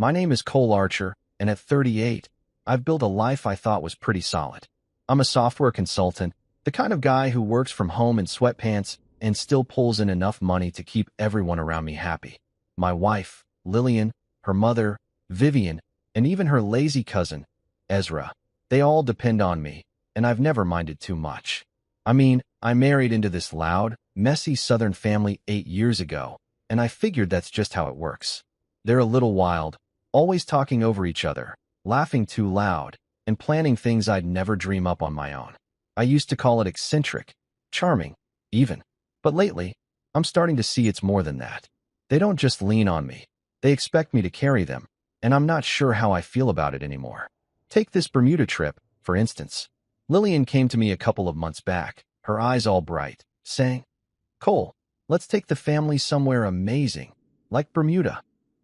My name is Cole Archer, and at 38, I've built a life I thought was pretty solid. I'm a software consultant, the kind of guy who works from home in sweatpants and still pulls in enough money to keep everyone around me happy. My wife, Lillian, her mother, Vivian, and even her lazy cousin, Ezra, they all depend on me, and I've never minded too much. I mean, I married into this loud, messy Southern family 8 years ago, and I figured that's just how it works. They're a little wild, always talking over each other, laughing too loud, and planning things I'd never dream up on my own. I used to call it eccentric, charming, even. But lately, I'm starting to see it's more than that. They don't just lean on me. They expect me to carry them, and I'm not sure how I feel about it anymore. Take this Bermuda trip, for instance. Lillian came to me a couple of months back, her eyes all bright, saying, "Cole, let's take the family somewhere amazing, like Bermuda."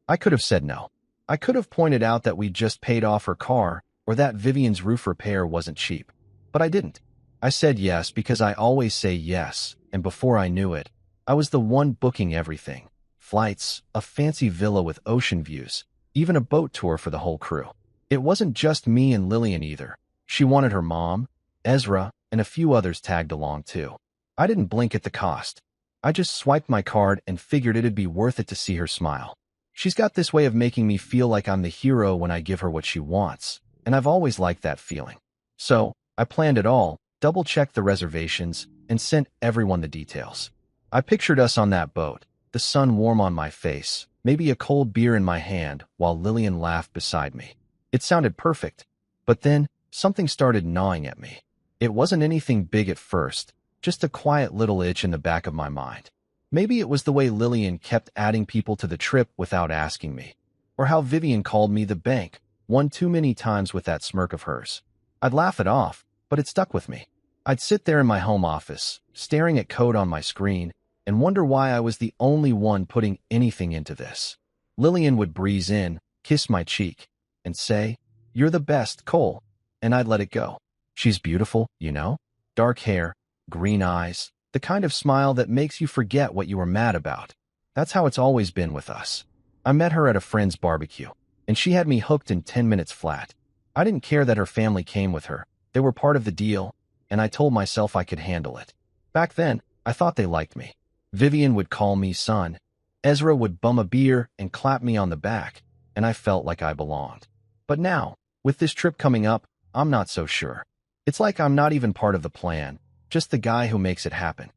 I could have said no. I could have pointed out that we'd just paid off her car or that Vivian's roof repair wasn't cheap. But I didn't. I said yes because I always say yes, and before I knew it, I was the one booking everything. Flights, a fancy villa with ocean views, even a boat tour for the whole crew. It wasn't just me and Lillian either. She wanted her mom, Ezra, and a few others tagged along too. I didn't blink at the cost. I just swiped my card and figured it'd be worth it to see her smile. She's got this way of making me feel like I'm the hero when I give her what she wants, and I've always liked that feeling. So, I planned it all, double-checked the reservations, and sent everyone the details. I pictured us on that boat, the sun warm on my face, maybe a cold beer in my hand, while Lillian laughed beside me. It sounded perfect, but then something started gnawing at me. It wasn't anything big at first, just a quiet little itch in the back of my mind. Maybe it was the way Lillian kept adding people to the trip without asking me, or how Vivian called me the bank one too many times with that smirk of hers. I'd laugh it off, but it stuck with me. I'd sit there in my home office, staring at code on my screen, and wonder why I was the only one putting anything into this. Lillian would breeze in, kiss my cheek, and say, "You're the best, Cole," and I'd let it go. She's beautiful, you know? Dark hair, green eyes, the kind of smile that makes you forget what you were mad about. That's how it's always been with us. I met her at a friend's barbecue, and she had me hooked in 10 minutes flat. I didn't care that her family came with her. They were part of the deal, and I told myself I could handle it. Back then, I thought they liked me. Vivian would call me son. Ezra would bum a beer and clap me on the back, and I felt like I belonged. But now, with this trip coming up, I'm not so sure. It's like I'm not even part of the plan, just the guy who makes it happen.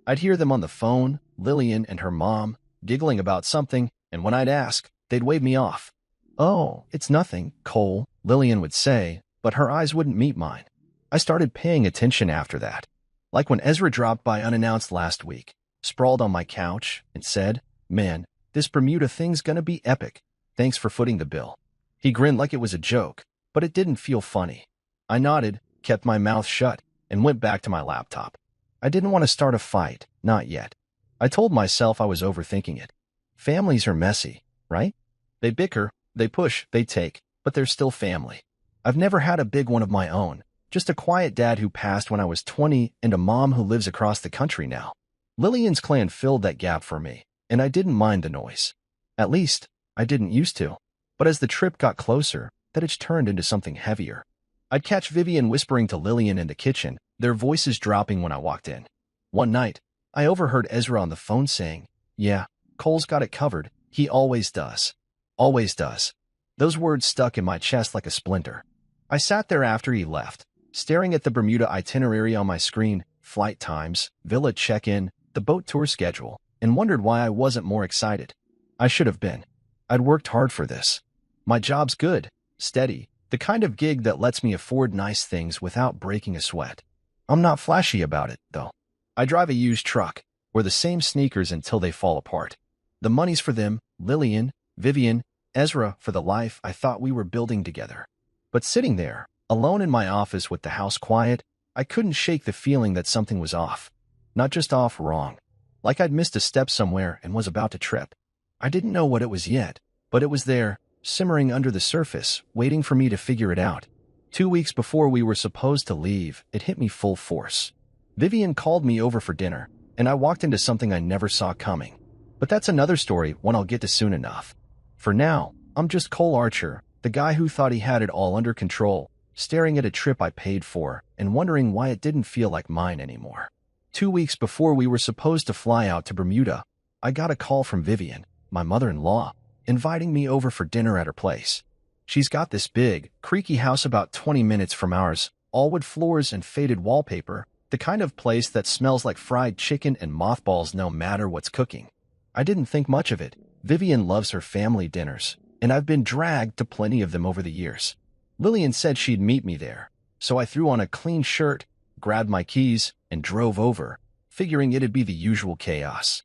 I'd hear them on the phone, Lillian and her mom, giggling about something, and when I'd ask, they'd wave me off. "Oh, it's nothing, Cole," Lillian would say, but her eyes wouldn't meet mine. I started paying attention after that. Like when Ezra dropped by unannounced last week, sprawled on my couch, and said, "Man, this Bermuda thing's gonna be epic. Thanks for footing the bill." He grinned like it was a joke, but it didn't feel funny. I nodded, kept my mouth shut, and went back to my laptop. I didn't want to start a fight, not yet. I told myself I was overthinking it. Families are messy, right? They bicker, they push, they take, but they're still family. I've never had a big one of my own, just a quiet dad who passed when I was 20 and a mom who lives across the country now. Lillian's clan filled that gap for me, and I didn't mind the noise. At least, I didn't used to. But as the trip got closer, that itch turned into something heavier. I'd catch Vivian whispering to Lillian in the kitchen, their voices dropping when I walked in. One night, I overheard Ezra on the phone saying, "Yeah, Cole's got it covered. He always does. Always does." Those words stuck in my chest like a splinter. I sat there after he left, staring at the Bermuda itinerary on my screen, flight times, villa check-in, the boat tour schedule, and wondered why I wasn't more excited. I should have been. I'd worked hard for this. My job's good, steady, the kind of gig that lets me afford nice things without breaking a sweat. I'm not flashy about it, though. I drive a used truck, wear the same sneakers until they fall apart. The money's for them, Lillian, Vivian, Ezra, for the life I thought we were building together. But sitting there, alone in my office with the house quiet, I couldn't shake the feeling that something was off. Not just off, wrong. Like I'd missed a step somewhere and was about to trip. I didn't know what it was yet, but it was there, simmering under the surface, waiting for me to figure it out. 2 weeks before we were supposed to leave, it hit me full force. Vivian called me over for dinner, and I walked into something I never saw coming. But that's another story, one I'll get to soon enough. For now, I'm just Cole Archer, the guy who thought he had it all under control, staring at a trip I paid for and wondering why it didn't feel like mine anymore. 2 weeks before we were supposed to fly out to Bermuda, I got a call from Vivian, my mother-in-law, inviting me over for dinner at her place. She's got this big, creaky house about 20 minutes from ours, all wood floors and faded wallpaper, the kind of place that smells like fried chicken and mothballs no matter what's cooking. I didn't think much of it. Vivian loves her family dinners, and I've been dragged to plenty of them over the years. Lillian said she'd meet me there, so I threw on a clean shirt, grabbed my keys, and drove over, figuring it'd be the usual chaos.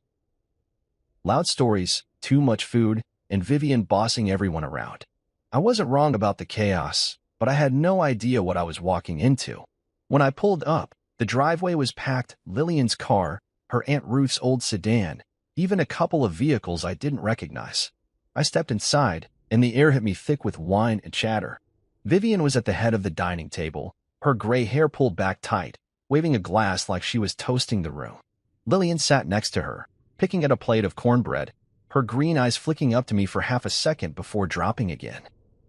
Loud stories, too much food, and Vivian bossing everyone around. I wasn't wrong about the chaos, but I had no idea what I was walking into. When I pulled up, the driveway was packed, Lillian's car, her Aunt Ruth's old sedan, even a couple of vehicles I didn't recognize. I stepped inside, and the air hit me thick with wine and chatter. Vivian was at the head of the dining table, her gray hair pulled back tight, waving a glass like she was toasting the room. Lillian sat next to her, picking at a plate of cornbread, her green eyes flicking up to me for half a second before dropping again.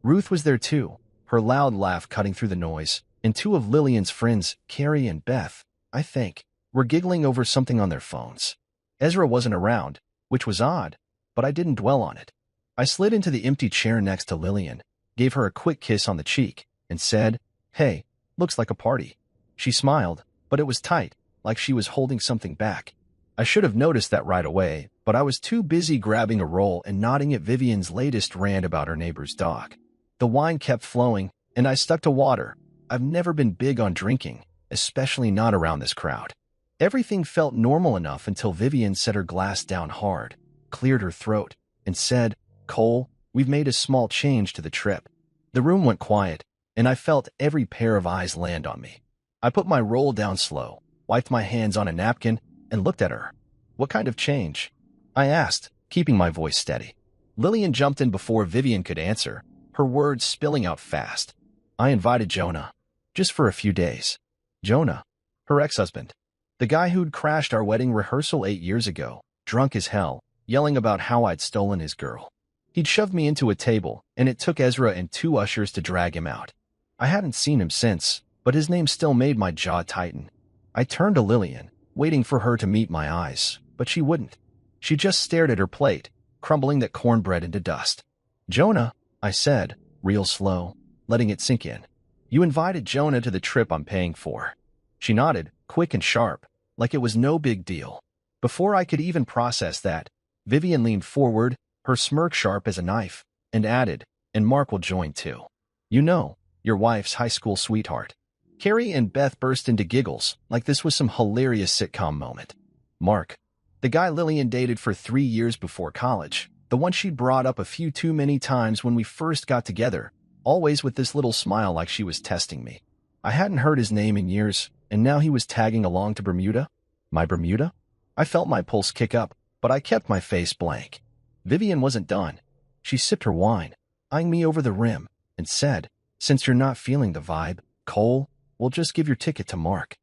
Ruth was there too, her loud laugh cutting through the noise, and two of Lillian's friends, Carrie and Beth, I think, were giggling over something on their phones. Ezra wasn't around, which was odd, but I didn't dwell on it. I slid into the empty chair next to Lillian, gave her a quick kiss on the cheek, and said, "Hey, looks like a party." She smiled, but it was tight, like she was holding something back. I should have noticed that right away, but I was too busy grabbing a roll and nodding at Vivian's latest rant about her neighbor's dog. The wine kept flowing, and I stuck to water. I've never been big on drinking, especially not around this crowd. Everything felt normal enough until Vivian set her glass down hard, cleared her throat, and said, "Cole, we've made a small change to the trip." The room went quiet, and I felt every pair of eyes land on me. I put my roll down slow, wiped my hands on a napkin, and looked at her. "What kind of change?" I asked, keeping my voice steady. Lillian jumped in before Vivian could answer, her words spilling out fast. "I invited Jonah. Just for a few days." Jonah? Her ex-husband. The guy who'd crashed our wedding rehearsal 8 years ago, drunk as hell, yelling about how I'd stolen his girl. He'd shoved me into a table, and it took Ezra and 2 ushers to drag him out. I hadn't seen him since, but his name still made my jaw tighten. I turned to Lillian, waiting for her to meet my eyes, but she wouldn't. She just stared at her plate, crumbling that cornbread into dust. "Jonah," I said, real slow, letting it sink in. "You invited Jonah to the trip I'm paying for." She nodded, quick and sharp, like it was no big deal. Before I could even process that, Vivian leaned forward, her smirk sharp as a knife, and added, "And Mark will join too. You know, your wife's high school sweetheart." Carrie and Beth burst into giggles, like this was some hilarious sitcom moment. Mark, the guy Lillian dated for 3 years before college, the one she'd brought up a few too many times when we first got together, always with this little smile like she was testing me. I hadn't heard his name in years, and now he was tagging along to Bermuda? My Bermuda? I felt my pulse kick up, but I kept my face blank. Vivian wasn't done. She sipped her wine, eyeing me over the rim, and said, "Since you're not feeling the vibe, Cole, we'll just give your ticket to Mark."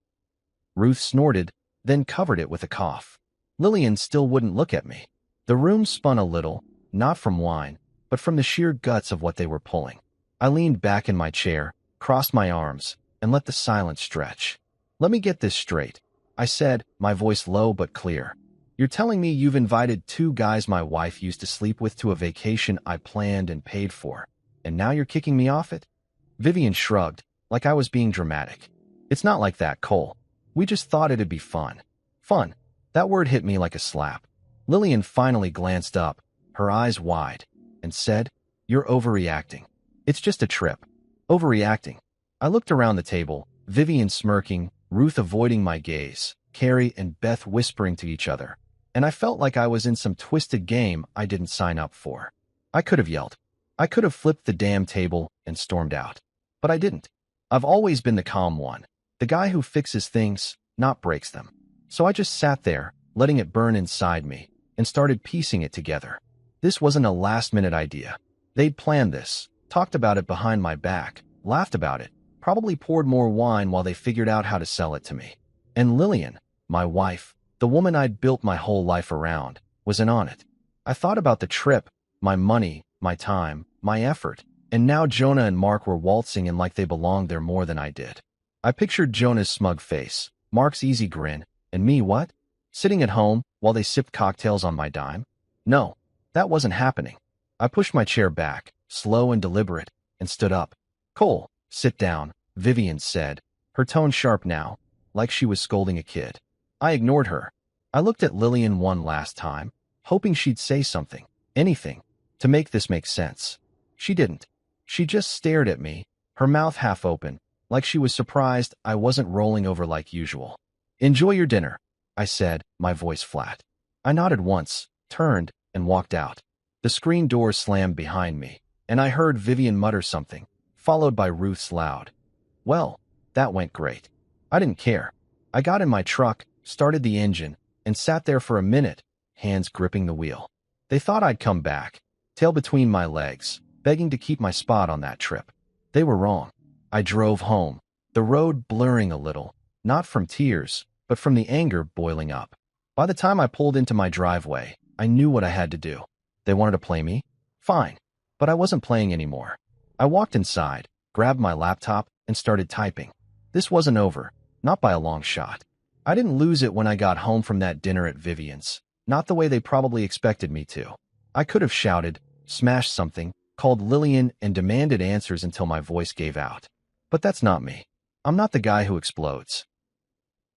Ruth snorted, then covered it with a cough. Lillian still wouldn't look at me. The room spun a little, not from wine, but from the sheer guts of what they were pulling. I leaned back in my chair, crossed my arms, and let the silence stretch. "Let me get this straight," I said, my voice low but clear. "You're telling me you've invited 2 guys my wife used to sleep with to a vacation I planned and paid for, and now you're kicking me off it?" Vivian shrugged, like I was being dramatic. "It's not like that, Cole. We just thought it'd be fun." Fun. That word hit me like a slap. Lillian finally glanced up, her eyes wide, and said, "You're overreacting. It's just a trip." Overreacting. I looked around the table, Vivian smirking, Ruth avoiding my gaze, Carrie and Beth whispering to each other, and I felt like I was in some twisted game I didn't sign up for. I could have yelled. I could have flipped the damn table and stormed out. But I didn't. I've always been the calm one, the guy who fixes things, not breaks them. So I just sat there, letting it burn inside me, and started piecing it together. This wasn't a last-minute idea. They'd planned this, talked about it behind my back, laughed about it, probably poured more wine while they figured out how to sell it to me. And Lillian, my wife, the woman I'd built my whole life around, was in on it. I thought about the trip, my money, my time, my effort, and now Jonah and Mark were waltzing in like they belonged there more than I did. I pictured Jonah's smug face, Mark's easy grin, and me what? Sitting at home while they sipped cocktails on my dime? No, that wasn't happening. I pushed my chair back, slow and deliberate, and stood up. Cole, sit down, Vivian said, her tone sharp now, like she was scolding a kid. I ignored her. I looked at Lillian one last time, hoping she'd say something, anything, to make this make sense. She didn't. She just stared at me, her mouth half open, like she was surprised I wasn't rolling over like usual. Enjoy your dinner, I said, my voice flat. I nodded once, turned, and walked out. The screen door slammed behind me, and I heard Vivian mutter something, followed by Ruth's loud, "Well, that went great." I didn't care. I got in my truck, started the engine, and sat there for a minute, hands gripping the wheel. They thought I'd come back, tail between my legs, begging to keep my spot on that trip. They were wrong. I drove home, the road blurring a little, not from tears, but from the anger boiling up. By the time I pulled into my driveway, I knew what I had to do. They wanted to play me? Fine. But I wasn't playing anymore. I walked inside, grabbed my laptop, and started typing. This wasn't over, not by a long shot. I didn't lose it when I got home from that dinner at Vivian's, not the way they probably expected me to. I could have shouted, smashed something, called Lillian, and demanded answers until my voice gave out. But that's not me. I'm not the guy who explodes.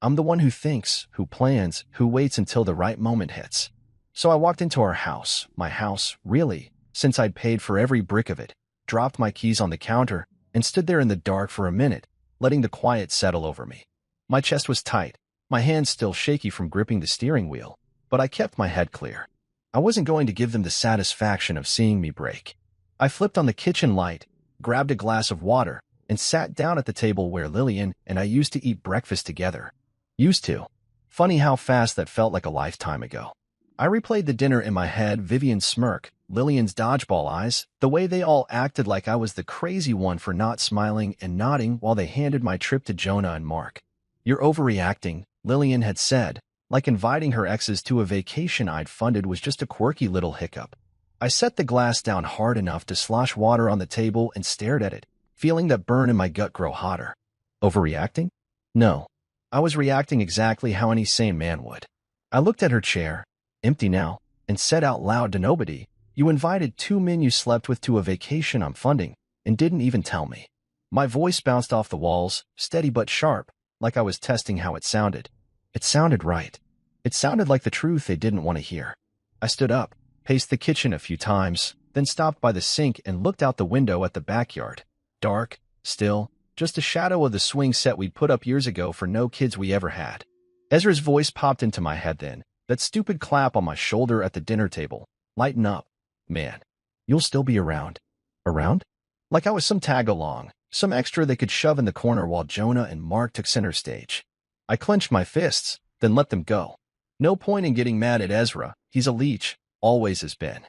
I'm the one who thinks, who plans, who waits until the right moment hits. So I walked into our house, my house, really, since I'd paid for every brick of it, dropped my keys on the counter, and stood there in the dark for a minute, letting the quiet settle over me. My chest was tight, my hands still shaky from gripping the steering wheel, but I kept my head clear. I wasn't going to give them the satisfaction of seeing me break. I flipped on the kitchen light, grabbed a glass of water, and sat down at the table where Lillian and I used to eat breakfast together. Used to. Funny how fast that felt like a lifetime ago. I replayed the dinner in my head, Vivian's smirk, Lillian's dodgeball eyes, the way they all acted like I was the crazy one for not smiling and nodding while they handed my trip to Jonah and Mark. "You're overreacting," Lillian had said, like inviting her exes to a vacation I'd funded was just a quirky little hiccup. I set the glass down hard enough to slosh water on the table and stared at it, feeling that burn in my gut grow hotter. Overreacting? No. I was reacting exactly how any sane man would. I looked at her chair, empty now, and said out loud to nobody, "You invited two men you slept with to a vacation I'm funding, and didn't even tell me." My voice bounced off the walls, steady but sharp, like I was testing how it sounded. It sounded right. It sounded like the truth they didn't want to hear. I stood up, paced the kitchen a few times, then stopped by the sink and looked out the window at the backyard. Dark, still, just a shadow of the swing set we'd put up years ago for no kids we ever had. Ezra's voice popped into my head then, that stupid clap on my shoulder at the dinner table. "Lighten up, man. You'll still be around." Around? Like I was some tag-along, some extra they could shove in the corner while Jonah and Mark took center stage. I clenched my fists, then let them go. No point in getting mad at Ezra. He's a leech, always has been.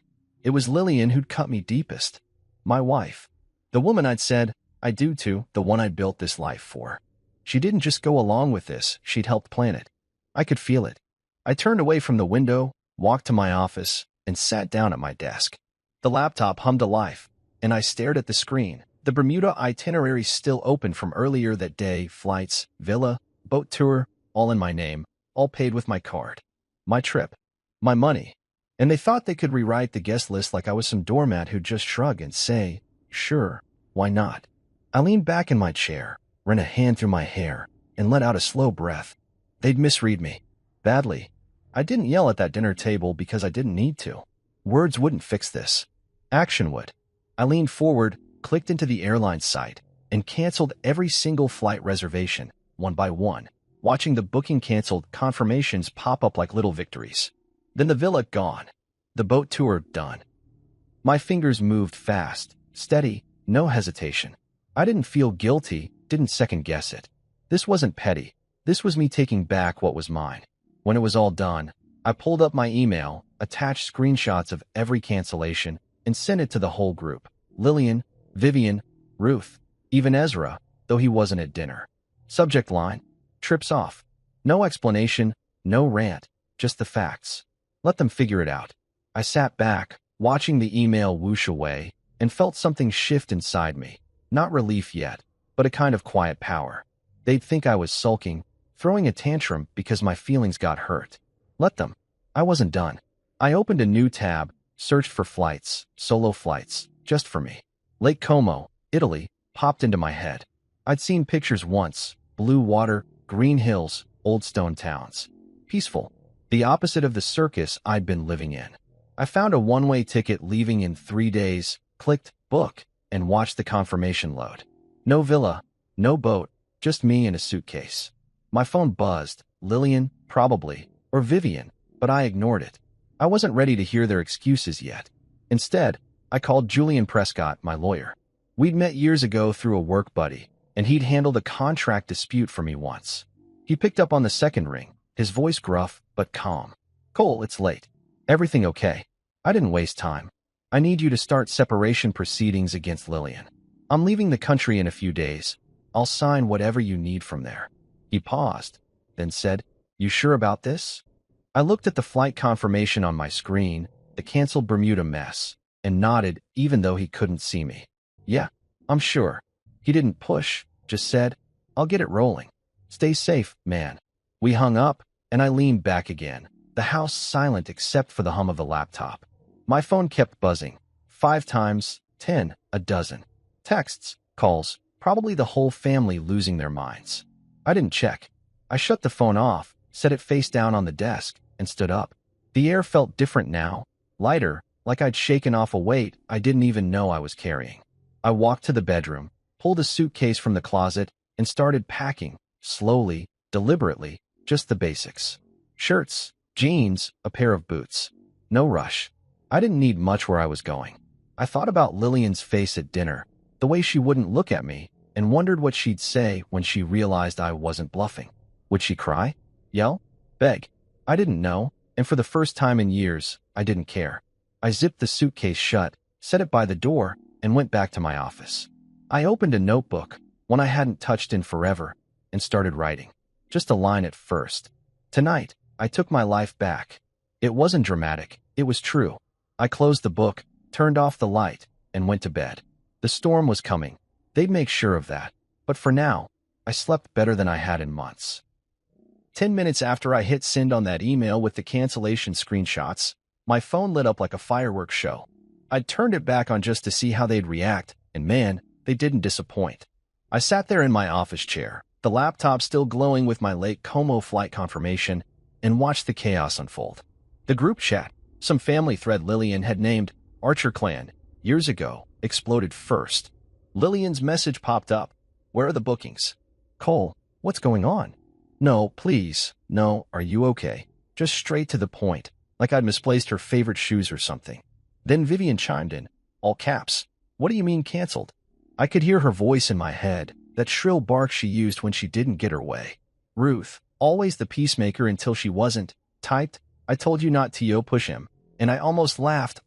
It was Lillian who'd cut me deepest. My wife. The woman I'd said I do to, the one I'd built this life for. She didn't just go along with this, she'd helped plan it. I could feel it. I turned away from the window, walked to my office, and sat down at my desk. The laptop hummed to life, and I stared at the screen. The Bermuda itinerary still open from earlier that day, flights, villa, boat tour, all in my name, all paid with my card. My trip. My money. And they thought they could rewrite the guest list like I was some doormat who'd just shrug and say, "Sure, why not?" I leaned back in my chair, ran a hand through my hair, and let out a slow breath. They'd misread me. Badly. I didn't yell at that dinner table because I didn't need to. Words wouldn't fix this. Action would. I leaned forward, clicked into the airline site, and canceled every single flight reservation, one by one, watching the booking canceled confirmations pop up like little victories. Then the villa gone. The boat tour done. My fingers moved fast, steady, no hesitation. I didn't feel guilty, didn't second-guess it. This wasn't petty. This was me taking back what was mine. When it was all done, I pulled up my email, attached screenshots of every cancellation, and sent it to the whole group. Lillian, Vivian, Ruth, even Ezra, though he wasn't at dinner. Subject line: trips off. No explanation, no rant, just the facts. Let them figure it out. I sat back, watching the email whoosh away, and felt something shift inside me. Not relief yet, but a kind of quiet power. They'd think I was sulking, throwing a tantrum because my feelings got hurt. Let them. I wasn't done. I opened a new tab, searched for flights, solo flights, just for me. Lake Como, Italy, popped into my head. I'd seen pictures once, blue water, green hills, old stone towns. Peaceful. The opposite of the circus I'd been living in. I found a one-way ticket leaving in 3 days, clicked book, and watched the confirmation load. No villa, no boat, just me and a suitcase. My phone buzzed. Lillian, probably, or Vivian, but I ignored it. I wasn't ready to hear their excuses yet. Instead, I called Julian Prescott, my lawyer. We'd met years ago through a work buddy, and he'd handled a contract dispute for me once. He picked up on the second ring, his voice gruff but calm. "Cole, it's late. Everything okay?" I didn't waste time. "I need you to start separation proceedings against Lillian. I'm leaving the country in a few days. I'll sign whatever you need from there." He paused, then said, "You sure about this?" I looked at the flight confirmation on my screen, the canceled Bermuda mess, and nodded even though he couldn't see me. "Yeah, I'm sure." He didn't push, just said, "I'll get it rolling. Stay safe, man." We hung up, and I leaned back again, the house silent except for the hum of the laptop. My phone kept buzzing. 5 times, 10, a dozen. Texts, calls, probably the whole family losing their minds. I didn't check. I shut the phone off, set it face down on the desk, and stood up. The air felt different now, lighter, like I'd shaken off a weight I didn't even know I was carrying. I walked to the bedroom, pulled a suitcase from the closet, and started packing, slowly, deliberately, just the basics. Shirts, jeans, a pair of boots. No rush. I didn't need much where I was going. I thought about Lillian's face at dinner, the way she wouldn't look at me, and wondered what she'd say when she realized I wasn't bluffing. Would she cry? Yell? Beg? I didn't know, and for the first time in years, I didn't care. I zipped the suitcase shut, set it by the door, and went back to my office. I opened a notebook, one I hadn't touched in forever, and started writing. Just a line at first. Tonight, I took my life back. It wasn't dramatic, it was true. I closed the book, turned off the light, and went to bed. The storm was coming. They'd make sure of that. But for now, I slept better than I had in months. 10 minutes after I hit send on that email with the cancellation screenshots, my phone lit up like a fireworks show. I'd turned it back on just to see how they'd react, and man, they didn't disappoint. I sat there in my office chair, the laptop still glowing with my Lake Como flight confirmation, and watched the chaos unfold. The group chat, some family thread Lillian had named Archer Clan years ago, exploded first. Lillian's message popped up. "Where are the bookings?" "Cole, what's going on?" "No, please. No, are you okay?" Just straight to the point, like I'd misplaced her favorite shoes or something. Then Vivian chimed in, all caps. "What do you mean canceled?" I could hear her voice in my head, that shrill bark she used when she didn't get her way. "Ruth, always the peacemaker until she wasn't," typed, "I told you not to push him." And I almost laughed,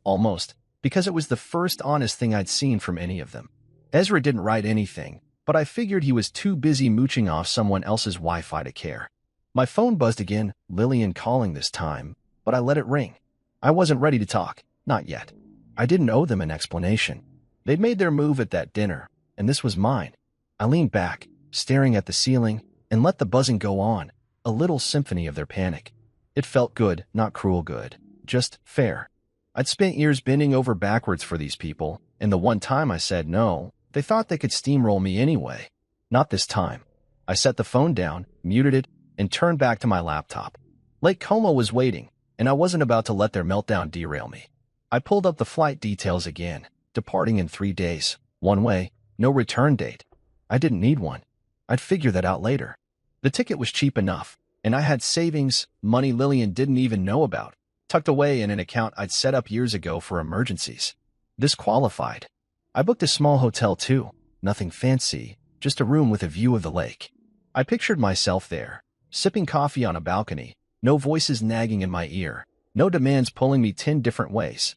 because it was the first honest thing I'd seen from any of them. Ezra didn't write anything, but I figured he was too busy mooching off someone else's Wi-Fi to care. My phone buzzed again, Lillian calling this time, but I let it ring. I wasn't ready to talk, not yet. I didn't owe them an explanation. They'd made their move at that dinner, and this was mine. I leaned back, staring at the ceiling, and let the buzzing go on, a little symphony of their panic. It felt good, not cruel good, just fair. I'd spent years bending over backwards for these people, and the one time I said no, they thought they could steamroll me anyway. Not this time. I set the phone down, muted it, and turned back to my laptop. Lake Como was waiting, and I wasn't about to let their meltdown derail me. I pulled up the flight details again, departing in 3 days, one way, no return date. I didn't need one. I'd figure that out later. The ticket was cheap enough, and I had savings, money Lillian didn't even know about, tucked away in an account I'd set up years ago for emergencies. This qualified. I booked a small hotel too, nothing fancy, just a room with a view of the lake. I pictured myself there, sipping coffee on a balcony, no voices nagging in my ear, no demands pulling me 10 different ways.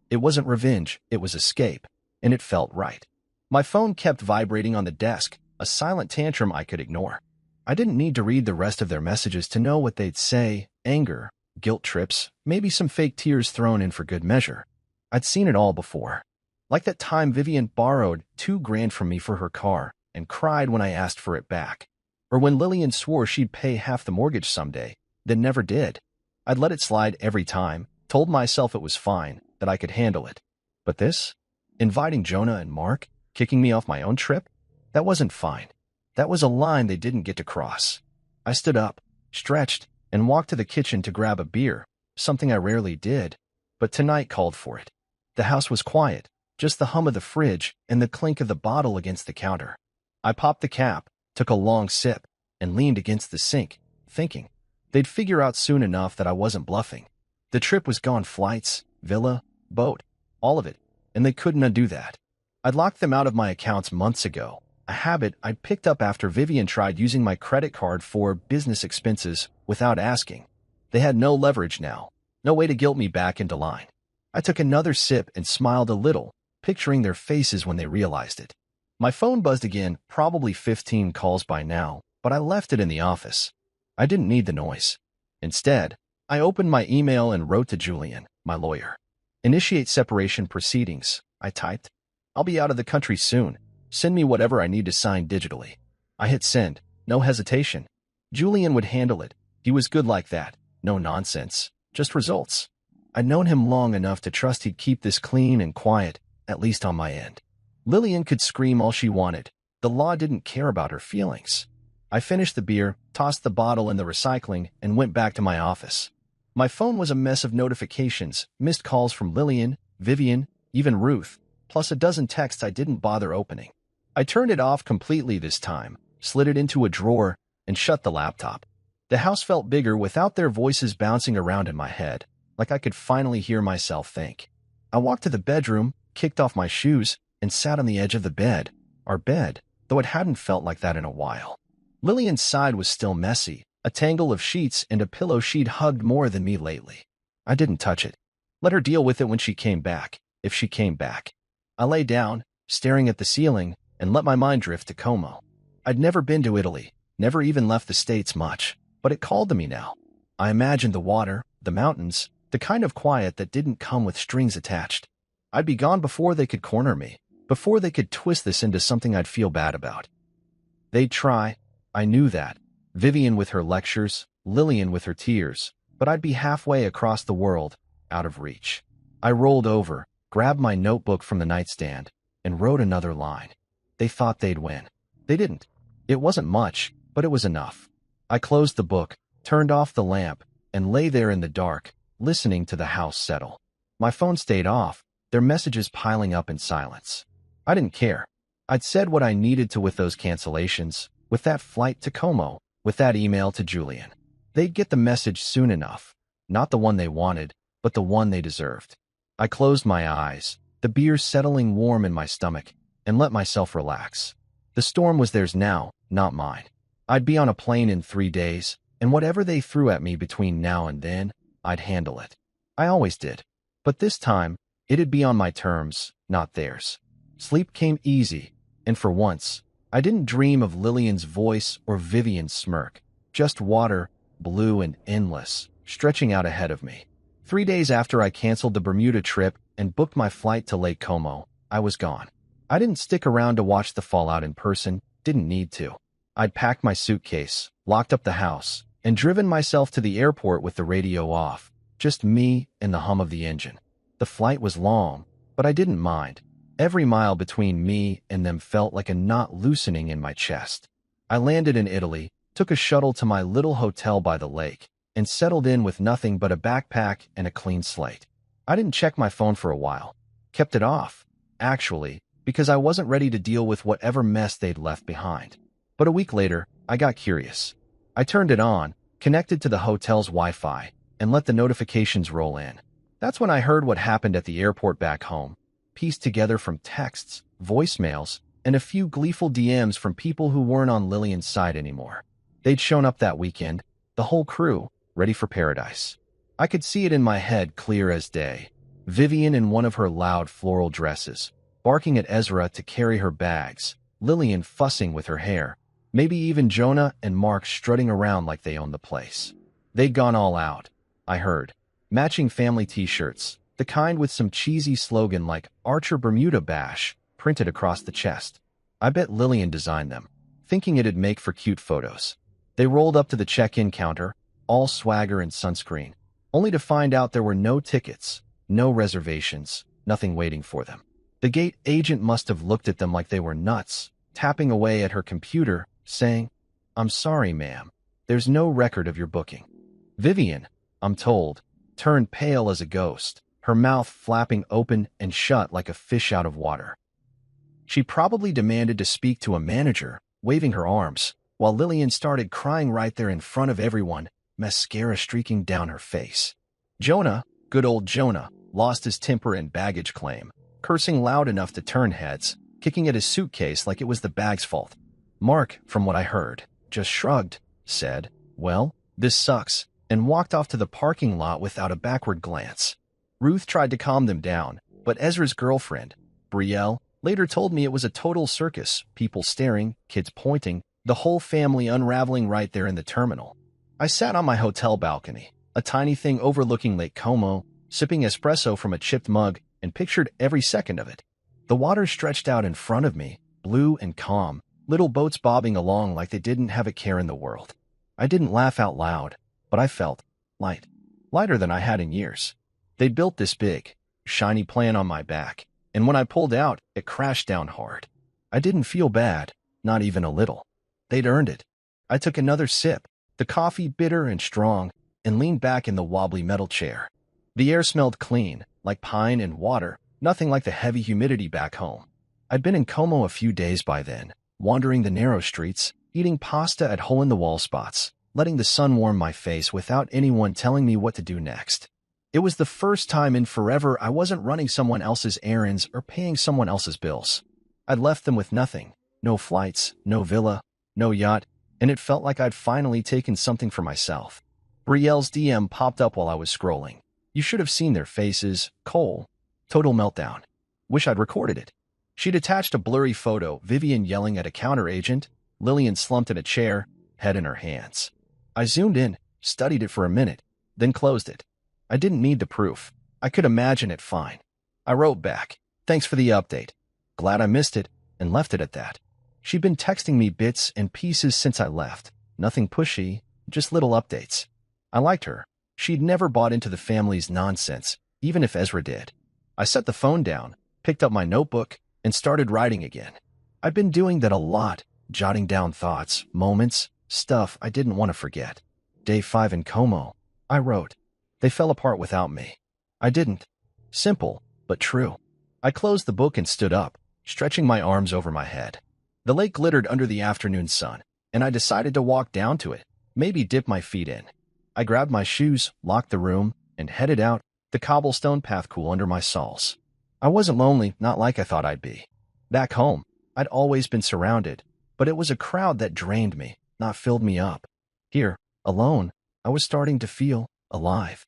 It wasn't revenge, it was escape, and it felt right. My phone kept vibrating on the desk, a silent tantrum I could ignore. I didn't need to read the rest of their messages to know what they'd say, anger, guilt trips, maybe some fake tears thrown in for good measure. I'd seen it all before. Like that time Vivian borrowed $2,000 from me for her car and cried when I asked for it back. Or when Lillian swore she'd pay half the mortgage someday, then never did. I'd let it slide every time, told myself it was fine, that I could handle it. But this? Inviting Jonah and Mark, kicking me off my own trip? That wasn't fine. That was a line they didn't get to cross. I stood up, stretched, and walked to the kitchen to grab a beer, something I rarely did, but tonight called for it. The house was quiet, just the hum of the fridge and the clink of the bottle against the counter. I popped the cap, took a long sip, and leaned against the sink, thinking. They'd figure out soon enough that I wasn't bluffing. The trip was gone: flights, villa, boat, all of it, and they couldn't undo that. I'd locked them out of my accounts months ago, a habit I'd picked up after Vivian tried using my credit card for business expenses without asking. They had no leverage now, no way to guilt me back into line. I took another sip and smiled a little, picturing their faces when they realized it. My phone buzzed again, probably 15 calls by now, but I left it in the office. I didn't need the noise. Instead, I opened my email and wrote to Julian, my lawyer. Initiate separation proceedings, I typed. I'll be out of the country soon. Send me whatever I need to sign digitally. I hit send, no hesitation. Julian would handle it. He was good like that. No nonsense, just results. I'd known him long enough to trust he'd keep this clean and quiet, at least on my end. Lillian could scream all she wanted. The law didn't care about her feelings. I finished the beer, tossed the bottle in the recycling, and went back to my office. My phone was a mess of notifications, missed calls from Lillian, Vivian, even Ruth, plus a dozen texts I didn't bother opening. I turned it off completely this time, slid it into a drawer, and shut the laptop. The house felt bigger without their voices bouncing around in my head, like I could finally hear myself think. I walked to the bedroom, kicked off my shoes, and sat on the edge of the bed, our bed, though it hadn't felt like that in a while. Lillian's side was still messy, a tangle of sheets and a pillow she'd hugged more than me lately. I didn't touch it. Let her deal with it when she came back, if she came back. I lay down, staring at the ceiling, and let my mind drift to Como. I'd never been to Italy, never even left the States much, but it called to me now. I imagined the water, the mountains, the kind of quiet that didn't come with strings attached. I'd be gone before they could corner me, before they could twist this into something I'd feel bad about. They'd try. I knew that. Vivian with her lectures, Lillian with her tears, but I'd be halfway across the world, out of reach. I rolled over, grabbed my notebook from the nightstand, and wrote another line. They thought they'd win. They didn't. It wasn't much, but it was enough. I closed the book, turned off the lamp, and lay there in the dark, listening to the house settle. My phone stayed off, their messages piling up in silence. I didn't care. I'd said what I needed to with those cancellations, with that flight to Como, with that email to Julian. They'd get the message soon enough. Not the one they wanted, but the one they deserved. I closed my eyes, the beer settling warm in my stomach, and let myself relax. The storm was theirs now, not mine. I'd be on a plane in 3 days, and whatever they threw at me between now and then, I'd handle it. I always did. But this time, it'd be on my terms, not theirs. Sleep came easy, and for once, I didn't dream of Lillian's voice or Vivian's smirk, just water, blue and endless, stretching out ahead of me. 3 days after I canceled the Bermuda trip and booked my flight to Lake Como, I was gone. I didn't stick around to watch the fallout in person, didn't need to. I'd packed my suitcase, locked up the house, and driven myself to the airport with the radio off, just me and the hum of the engine. The flight was long, but I didn't mind. Every mile between me and them felt like a knot loosening in my chest. I landed in Italy, took a shuttle to my little hotel by the lake, and settled in with nothing but a backpack and a clean slate. I didn't check my phone for a while. Kept it off, actually, because I wasn't ready to deal with whatever mess they'd left behind. But a week later, I got curious. I turned it on, connected to the hotel's Wi-Fi, and let the notifications roll in. That's when I heard what happened at the airport back home, pieced together from texts, voicemails, and a few gleeful DMs from people who weren't on Lillian's side anymore. They'd shown up that weekend, the whole crew, ready for paradise. I could see it in my head clear as day. Vivian in one of her loud floral dresses, barking at Ezra to carry her bags, Lillian fussing with her hair, maybe even Jonah and Mark strutting around like they owned the place. They'd gone all out, I heard. Matching family t-shirts, the kind with some cheesy slogan like Archer Bermuda Bash printed across the chest. I bet Lillian designed them, thinking it'd make for cute photos. They rolled up to the check-in counter, all swagger and sunscreen, only to find out there were no tickets, no reservations, nothing waiting for them. The gate agent must have looked at them like they were nuts, tapping away at her computer, saying, "I'm sorry, ma'am. There's no record of your booking." Vivian, I'm told, turned pale as a ghost, her mouth flapping open and shut like a fish out of water. She probably demanded to speak to a manager, waving her arms, while Lillian started crying right there in front of everyone, mascara streaking down her face. Jonah, good old Jonah, lost his temper and baggage claim, cursing loud enough to turn heads, kicking at his suitcase like it was the bag's fault. Mark, from what I heard, just shrugged, said, "Well, this sucks," and walked off to the parking lot without a backward glance. Ruth tried to calm them down, but Ezra's girlfriend, Brielle, later told me it was a total circus, people staring, kids pointing, the whole family unraveling right there in the terminal. I sat on my hotel balcony, a tiny thing overlooking Lake Como, sipping espresso from a chipped mug, and pictured every second of it. The water stretched out in front of me, blue and calm, little boats bobbing along like they didn't have a care in the world. I didn't laugh out loud, but I felt light, lighter than I had in years. They built this big, shiny plane on my back, and when I pulled out, it crashed down hard. I didn't feel bad, not even a little. They'd earned it. I took another sip, the coffee bitter and strong, and leaned back in the wobbly metal chair. The air smelled clean, like pine and water, nothing like the heavy humidity back home. I'd been in Como a few days by then, wandering the narrow streets, eating pasta at hole-in-the-wall spots, letting the sun warm my face without anyone telling me what to do next. It was the first time in forever I wasn't running someone else's errands or paying someone else's bills. I'd left them with nothing, no flights, no villa, no yacht, and it felt like I'd finally taken something for myself. Brielle's DM popped up while I was scrolling. You should have seen their faces. Cole. Total meltdown. Wish I'd recorded it. She'd attached a blurry photo, Vivian yelling at a counter agent, Lillian slumped in a chair, head in her hands. I zoomed in, studied it for a minute, then closed it. I didn't need the proof. I could imagine it fine. I wrote back, "Thanks for the update. Glad I missed it," and left it at that. She'd been texting me bits and pieces since I left. Nothing pushy, just little updates. I liked her. She'd never bought into the family's nonsense, even if Ezra did. I set the phone down, picked up my notebook, and started writing again. I'd been doing that a lot, jotting down thoughts, moments, stuff I didn't want to forget. Day 5 in Como, I wrote. They fell apart without me. I didn't. Simple, but true. I closed the book and stood up, stretching my arms over my head. The lake glittered under the afternoon sun, and I decided to walk down to it, maybe dip my feet in. I grabbed my shoes, locked the room, and headed out, the cobblestone path cool under my soles. I wasn't lonely, not like I thought I'd be. Back home, I'd always been surrounded, but it was a crowd that drained me, not filled me up. Here, alone, I was starting to feel alive.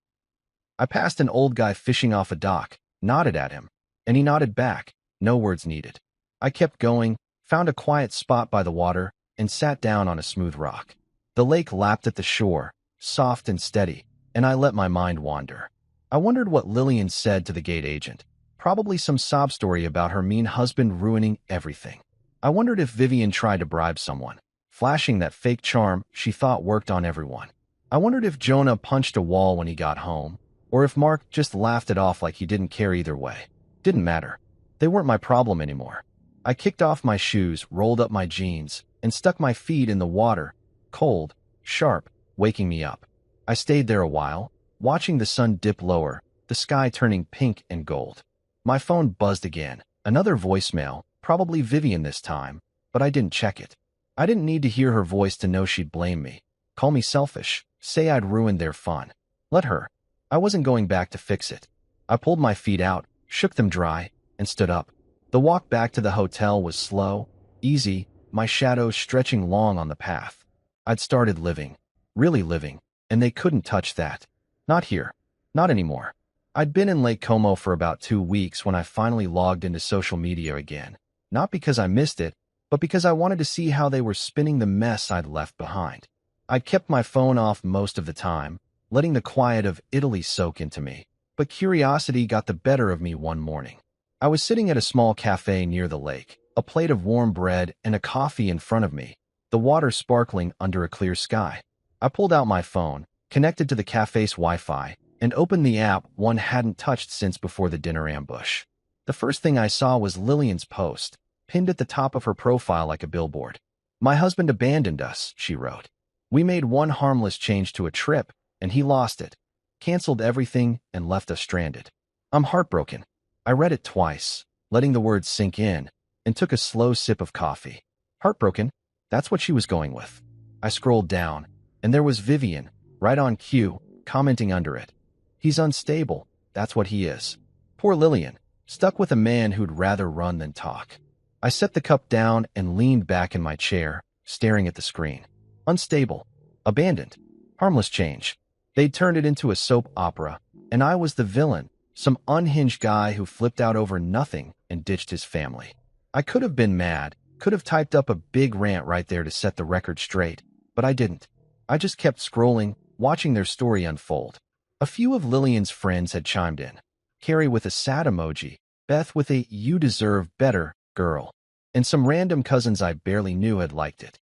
I passed an old guy fishing off a dock, nodded at him, and he nodded back, no words needed. I kept going, found a quiet spot by the water, and sat down on a smooth rock. The lake lapped at the shore, soft and steady, and I let my mind wander. I wondered what Lillian said to the gate agent. Probably some sob story about her mean husband ruining everything. I wondered if Vivian tried to bribe someone, flashing that fake charm she thought worked on everyone. I wondered if Jonah punched a wall when he got home, or if Mark just laughed it off like he didn't care either way. Didn't matter. They weren't my problem anymore. I kicked off my shoes, rolled up my jeans, and stuck my feet in the water, cold, sharp, waking me up. I stayed there a while, watching the sun dip lower, the sky turning pink and gold. My phone buzzed again, another voicemail, probably Vivian this time, but I didn't check it. I didn't need to hear her voice to know she'd blame me, call me selfish, say I'd ruined their fun. Let her. I wasn't going back to fix it. I pulled my feet out, shook them dry, and stood up. The walk back to the hotel was slow, easy, my shadows stretching long on the path. I'd started living, really living, and they couldn't touch that. Not here. Not anymore. I'd been in Lake Como for about 2 weeks when I finally logged into social media again. Not because I missed it, but because I wanted to see how they were spinning the mess I'd left behind. I'd kept my phone off most of the time, letting the quiet of Italy soak into me. But curiosity got the better of me one morning. I was sitting at a small cafe near the lake, a plate of warm bread and a coffee in front of me, the water sparkling under a clear sky. I pulled out my phone, connected to the cafe's Wi-Fi, and opened the app one hadn't touched since before the dinner ambush. The first thing I saw was Lillian's post, pinned at the top of her profile like a billboard. "My husband abandoned us," she wrote. "We made one harmless change to a trip, and he lost it, canceled everything, and left us stranded. I'm heartbroken." I read it twice, letting the words sink in, and took a slow sip of coffee. Heartbroken? That's what she was going with. I scrolled down, and there was Vivian, right on cue, commenting under it. "He's unstable, that's what he is." Poor Lillian, stuck with a man who'd rather run than talk. I set the cup down and leaned back in my chair, staring at the screen. Unstable, abandoned, harmless change. They'd turned it into a soap opera, and I was the villain, some unhinged guy who flipped out over nothing and ditched his family. I could have been mad, could have typed up a big rant right there to set the record straight, but I didn't. I just kept scrolling, watching their story unfold. A few of Lillian's friends had chimed in. Carrie with a sad emoji, Beth with a "you deserve better" girl, and some random cousins I barely knew had liked it.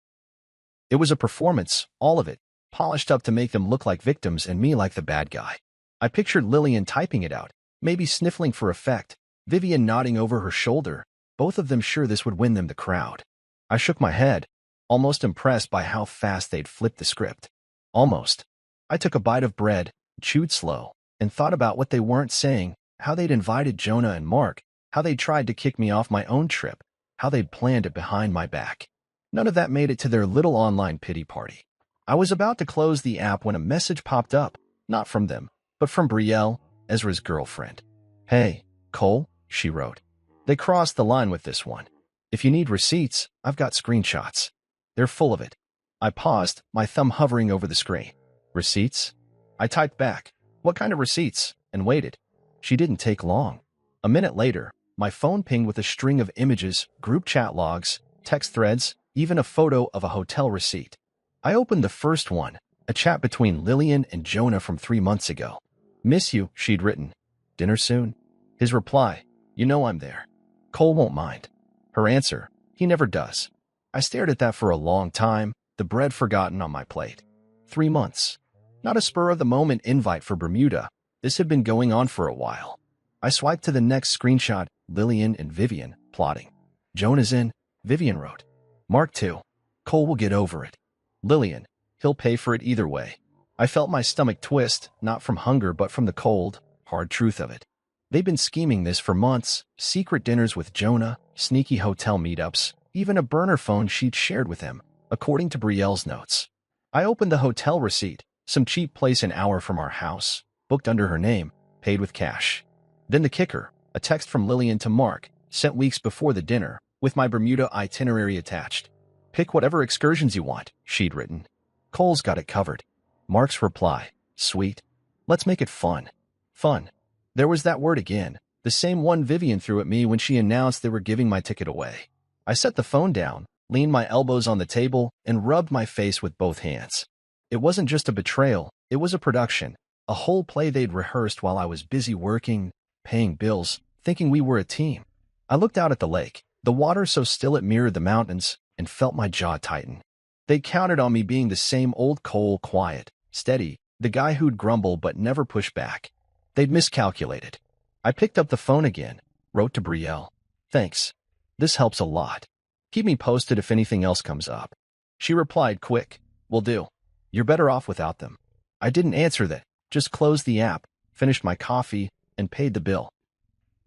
It was a performance, all of it, polished up to make them look like victims and me like the bad guy. I pictured Lillian typing it out, maybe sniffling for effect, Vivian nodding over her shoulder, both of them sure this would win them the crowd. I shook my head, almost impressed by how fast they'd flipped the script. Almost. I took a bite of bread, chewed slow, and thought about what they weren't saying, how they'd invited Jonah and Mark, how they'd tried to kick me off my own trip, how they'd planned it behind my back. None of that made it to their little online pity party. I was about to close the app when a message popped up, not from them, but from Brielle, Ezra's girlfriend. "Hey, Cole," she wrote. "They crossed the line with this one. If you need receipts, I've got screenshots. They're full of it." I paused, my thumb hovering over the screen. "Receipts?" I typed back, "What kind of receipts?" and waited. She didn't take long. A minute later, my phone pinged with a string of images, group chat logs, text threads, even a photo of a hotel receipt. I opened the first one, a chat between Lillian and Jonah from 3 months ago. "Miss you," she'd written. "Dinner soon?" His reply, "You know I'm there. Cole won't mind." Her answer, "He never does." I stared at that for a long time, the bread forgotten on my plate. 3 months. Not a spur-of-the-moment invite for Bermuda. This had been going on for a while. I swiped to the next screenshot, Lillian and Vivian, plotting. "Jonah's in," Vivian wrote. "Mark too. Cole will get over it." Lillian, "He'll pay for it either way." I felt my stomach twist, not from hunger but from the cold, hard truth of it. They'd been scheming this for months, secret dinners with Jonah, sneaky hotel meetups, even a burner phone she'd shared with him, according to Brielle's notes. I opened the hotel receipt, some cheap place an hour from our house, booked under her name, paid with cash. Then the kicker, a text from Lillian to Mark, sent weeks before the dinner, with my Bermuda itinerary attached. "Pick whatever excursions you want," she'd written. "Cole's got it covered." Mark's reply, "Sweet. Let's make it fun." Fun. There was that word again, the same one Vivian threw at me when she announced they were giving my ticket away. I set the phone down, leaned my elbows on the table, and rubbed my face with both hands. It wasn't just a betrayal, it was a production, a whole play they'd rehearsed while I was busy working, paying bills, thinking we were a team. I looked out at the lake, the water so still it mirrored the mountains, and felt my jaw tighten. They counted on me being the same old Cole, quiet, steady, the guy who'd grumble but never push back. They'd miscalculated. I picked up the phone again, wrote to Brielle. "Thanks. This helps a lot. Keep me posted if anything else comes up." She replied quick, "Will do. You're better off without them." I didn't answer that, just closed the app, finished my coffee, and paid the bill.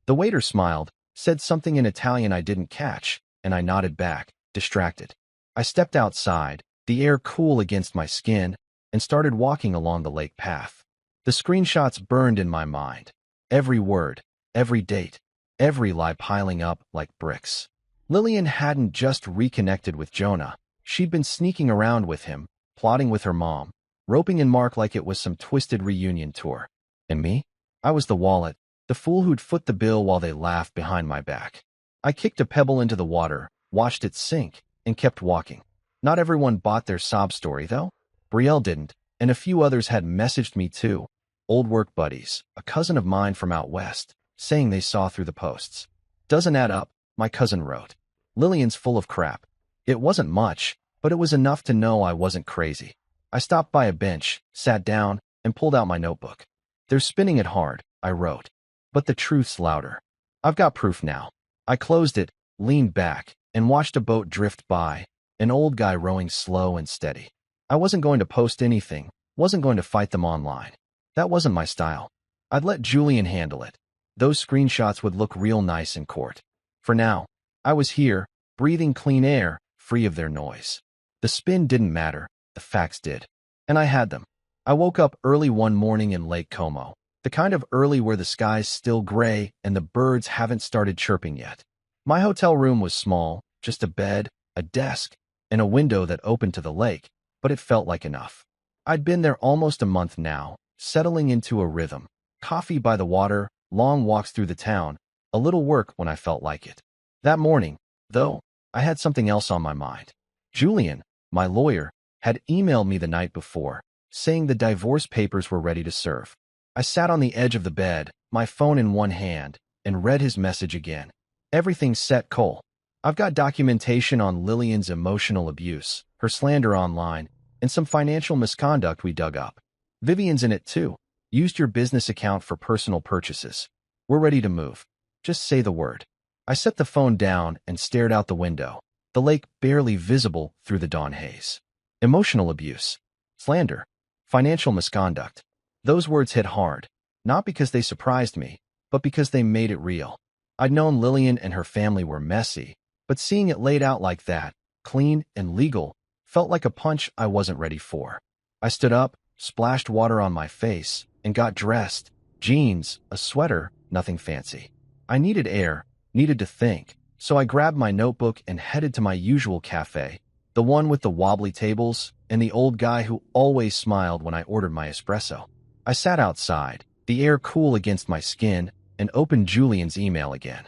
The waiter smiled, said something in Italian I didn't catch, and I nodded back, distracted. I stepped outside, the air cool against my skin, and started walking along the lake path. The screenshots burned in my mind. Every word, every date, every lie piling up like bricks. Lillian hadn't just reconnected with Jonah. She'd been sneaking around with him, plotting with her mom, roping in Mark like it was some twisted reunion tour. And me? I was the wallet, the fool who'd foot the bill while they laughed behind my back. I kicked a pebble into the water, watched it sink, and kept walking. Not everyone bought their sob story, though. Brielle didn't, and a few others had messaged me too. old work buddies, a cousin of mine from out west, saying they saw through the posts. Doesn't add up, my cousin wrote. Lillian's full of crap. It wasn't much, but it was enough to know I wasn't crazy. I stopped by a bench, sat down, and pulled out my notebook. They're spinning it hard, I wrote. But the truth's louder. I've got proof now. I closed it, leaned back, and watched a boat drift by, an old guy rowing slow and steady. I wasn't going to post anything, wasn't going to fight them online. That wasn't my style. I'd let Julian handle it. Those screenshots would look real nice in court. For now, I was here, breathing clean air, free of their noise. The spin didn't matter, the facts did. And I had them. I woke up early one morning in Lake Como, the kind of early where the sky's still gray and the birds haven't started chirping yet. My hotel room was small, just a bed, a desk, and a window that opened to the lake, but it felt like enough. I'd been there almost a month now, settling into a rhythm. Coffee by the water, long walks through the town, a little work when I felt like it. That morning, though, I had something else on my mind. Julian, my lawyer, had emailed me the night before, saying the divorce papers were ready to serve. I sat on the edge of the bed, my phone in one hand, and read his message again. Everything's set, Cole. I've got documentation on Lillian's emotional abuse, her slander online, and some financial misconduct we dug up. Vivian's in it too. Used your business account for personal purchases. We're ready to move. Just say the word. I set the phone down and stared out the window, the lake barely visible through the dawn haze. Emotional abuse, slander, financial misconduct. Those words hit hard, not because they surprised me, but because they made it real. I'd known Lillian and her family were messy, but seeing it laid out like that, clean and legal, felt like a punch I wasn't ready for. I stood up, splashed water on my face, and got dressed. Jeans, a sweater, nothing fancy. I needed air, needed to think, so I grabbed my notebook and headed to my usual cafe, the one with the wobbly tables and the old guy who always smiled when I ordered my espresso. I sat outside, the air cool against my skin, and opened Julian's email again.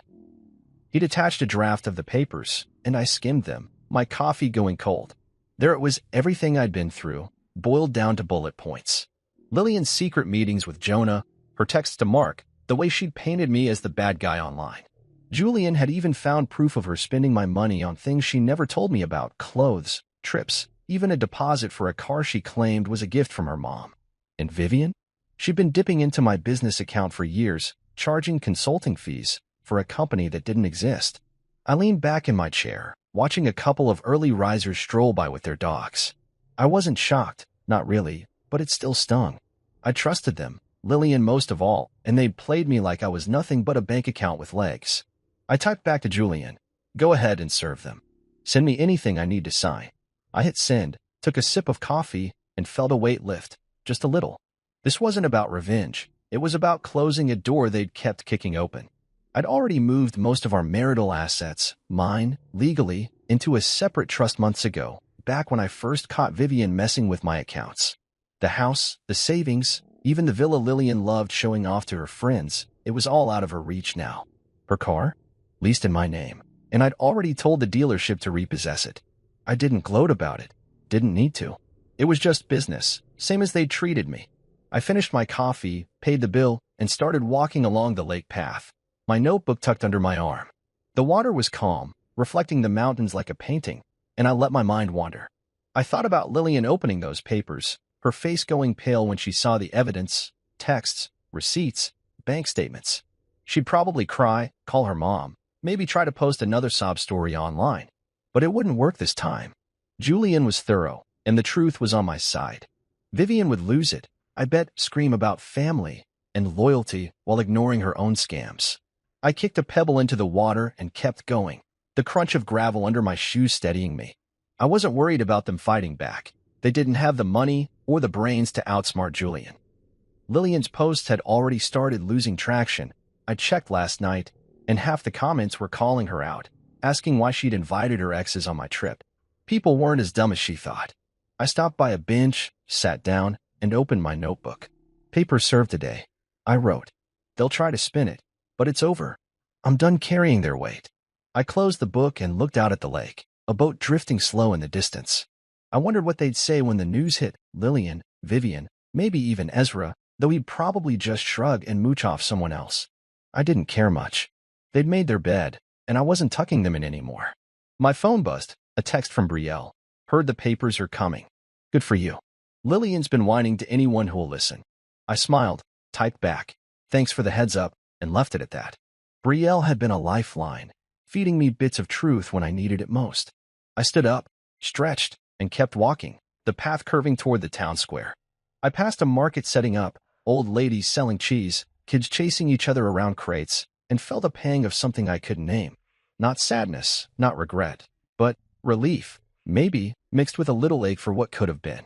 He'd attached a draft of the papers, and I skimmed them, my coffee going cold. There it was, everything I'd been through, boiled down to bullet points. Lillian's secret meetings with Jonah, her texts to Mark, the way she'd painted me as the bad guy online. Julian had even found proof of her spending my money on things she never told me about, clothes, trips, even a deposit for a car she claimed was a gift from her mom. And Vivian? She'd been dipping into my business account for years, charging consulting fees for a company that didn't exist. I leaned back in my chair, watching a couple of early risers stroll by with their dogs. I wasn't shocked, not really, but it still stung. I trusted them, Lillian most of all, and they'd played me like I was nothing but a bank account with legs. I typed back to Julian, "Go ahead and serve them. Send me anything I need to sign." I hit send, took a sip of coffee, and felt a weight lift, just a little. This wasn't about revenge. It was about closing a door they'd kept kicking open. I'd already moved most of our marital assets, mine, legally, into a separate trust months ago, back when I first caught Vivian messing with my accounts. The house, the savings, even the villa Lillian loved showing off to her friends, it was all out of her reach now. Her car? Leased in my name, and I'd already told the dealership to repossess it. I didn't gloat about it. Didn't need to. It was just business, same as they'd treated me. I finished my coffee, paid the bill, and started walking along the lake path, my notebook tucked under my arm. The water was calm, reflecting the mountains like a painting, and I let my mind wander. I thought about Lillian opening those papers, her face going pale when she saw the evidence, texts, receipts, bank statements. She'd probably cry, call her mom, maybe try to post another sob story online. But it wouldn't work this time. Julian was thorough, and the truth was on my side. Vivian would lose it. I bet, scream about family and loyalty while ignoring her own scams. I kicked a pebble into the water and kept going, the crunch of gravel under my shoes steadying me. I wasn't worried about them fighting back. They didn't have the money or the brains to outsmart Julian. Lillian's posts had already started losing traction. I checked last night, and half the comments were calling her out, asking why she'd invited her exes on my trip. People weren't as dumb as she thought. I stopped by a bench, sat down, and opened my notebook. "Paper served today," I wrote. "They'll try to spin it, but it's over. I'm done carrying their weight." I closed the book and looked out at the lake, a boat drifting slow in the distance. I wondered what they'd say when the news hit. Lillian, Vivian, maybe even Ezra, though he'd probably just shrug and mooch off someone else. I didn't care much. They'd made their bed, and I wasn't tucking them in anymore. My phone buzzed, a text from Brielle. Heard the papers are coming. Good for you. Lillian's been whining to anyone who'll listen. I smiled, typed back, thanks for the heads up, and left it at that. Brielle had been a lifeline, feeding me bits of truth when I needed it most. I stood up, stretched, and kept walking, the path curving toward the town square. I passed a market setting up, old ladies selling cheese, kids chasing each other around crates, and felt a pang of something I couldn't name. Not sadness, not regret, but relief, maybe mixed with a little ache for what could have been.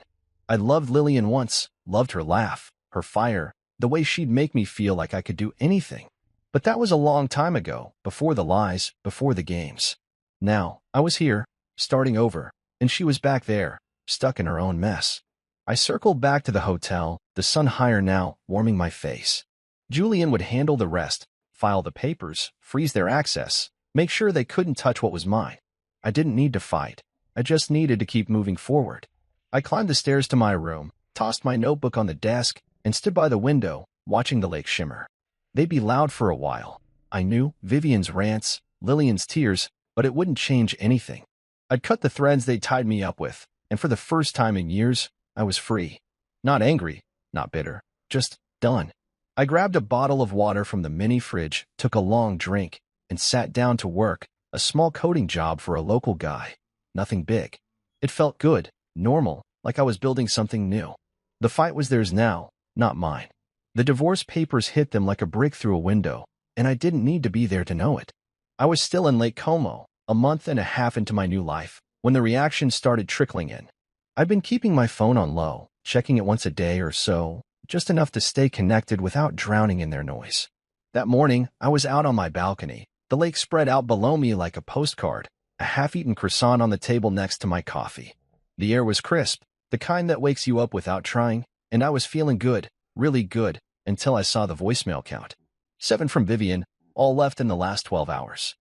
I loved Lillian once, loved her laugh, her fire, the way she'd make me feel like I could do anything. But that was a long time ago, before the lies, before the games. Now, I was here, starting over, and she was back there, stuck in her own mess. I circled back to the hotel, the sun higher now, warming my face. Julian would handle the rest, file the papers, freeze their access, make sure they couldn't touch what was mine. I didn't need to fight. I just needed to keep moving forward. I climbed the stairs to my room, tossed my notebook on the desk, and stood by the window, watching the lake shimmer. They'd be loud for a while. I knew Vivian's rants, Lillian's tears, but it wouldn't change anything. I'd cut the threads they tied me up with, and for the first time in years, I was free. Not angry, not bitter, just done. I grabbed a bottle of water from the mini fridge, took a long drink, and sat down to work, a small coding job for a local guy. Nothing big. It felt good, normal, like I was building something new. The fight was theirs now, not mine. The divorce papers hit them like a brick through a window, and I didn't need to be there to know it. I was still in Lake Como, a month and a half into my new life, when the reactions started trickling in. I'd been keeping my phone on low, checking it once a day or so, just enough to stay connected without drowning in their noise. That morning, I was out on my balcony, the lake spread out below me like a postcard, a half-eaten croissant on the table next to my coffee. The air was crisp, the kind that wakes you up without trying, and I was feeling good, really good, until I saw the voicemail count. 7 from Vivian, all left in the last 12 hours.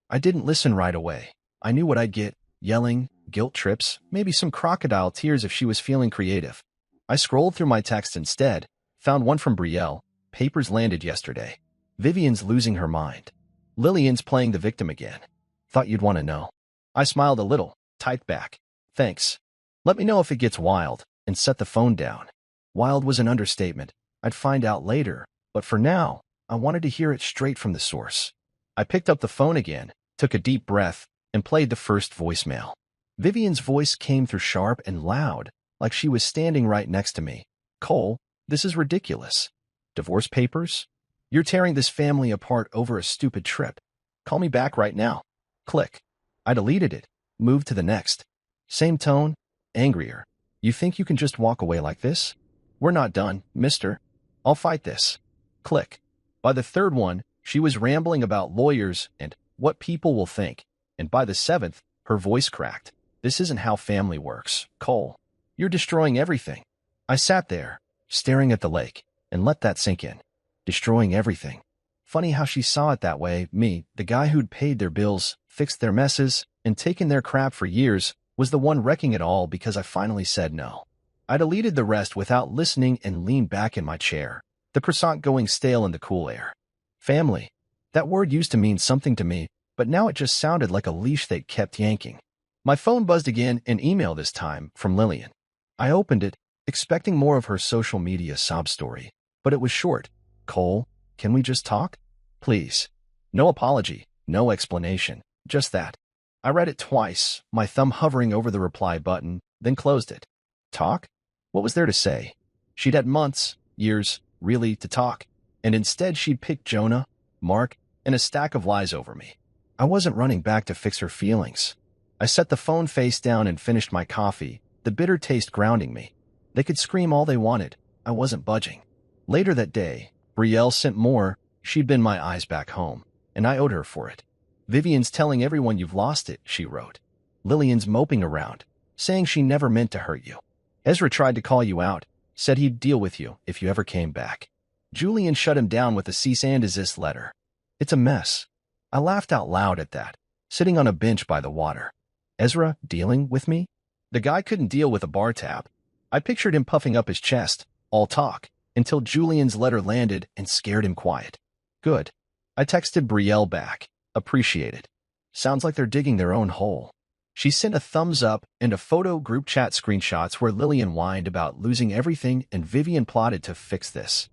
I didn't listen right away. I knew what I'd get, yelling, guilt trips, maybe some crocodile tears if she was feeling creative. I scrolled through my text instead, found one from Brielle, papers landed yesterday. Vivian's losing her mind. Lillian's playing the victim again. Thought you'd want to know. I smiled a little, typed back, thanks. Let me know if it gets wild, and set the phone down. Wild was an understatement. I'd find out later, but for now, I wanted to hear it straight from the source. I picked up the phone again, took a deep breath, and played the first voicemail. Vivian's voice came through sharp and loud, like she was standing right next to me. Cole, this is ridiculous. Divorce papers? You're tearing this family apart over a stupid trip. Call me back right now. Click. I deleted it, moved to the next. Same tone, angrier. You think you can just walk away like this? We're not done, mister. I'll fight this. Click. By the third one, she was rambling about lawyers and what people will think, and by the 7th, her voice cracked. This isn't how family works, Cole. You're destroying everything. I sat there, staring at the lake, and let that sink in. Destroying everything. Funny how she saw it that way. Me, the guy who'd paid their bills, fixed their messes, and taken their crap for years, was the one wrecking it all because I finally said no. I deleted the rest without listening and leaned back in my chair, the croissant going stale in the cool air. Family. That word used to mean something to me, but now it just sounded like a leash they kept yanking. My phone buzzed again, an email this time, from Lillian. I opened it, expecting more of her social media sob story, but it was short. Cole, can we just talk? Please. No apology, no explanation, just that. I read it twice, my thumb hovering over the reply button, then closed it. Talk? What was there to say? She'd had months, years, really, to talk, and instead she'd picked Jonah, Mark, and a stack of lies over me. I wasn't running back to fix her feelings. I set the phone face down and finished my coffee, the bitter taste grounding me. They could scream all they wanted. I wasn't budging. Later that day, Brielle sent more. She'd been my eyes back home, and I owed her for it. Vivian's telling everyone you've lost it, she wrote. Lillian's moping around, saying she never meant to hurt you. Ezra tried to call you out, said he'd deal with you if you ever came back. Julian shut him down with a cease and desist letter. It's a mess. I laughed out loud at that, sitting on a bench by the water. Ezra dealing with me? The guy couldn't deal with a bar tab. I pictured him puffing up his chest, all talk, until Julian's letter landed and scared him quiet. Good. I texted Brielle back. Appreciate it. Sounds like they're digging their own hole. She sent a thumbs up and a photo group chat screenshots where Lillian whined about losing everything and Vivian plotted to fix this.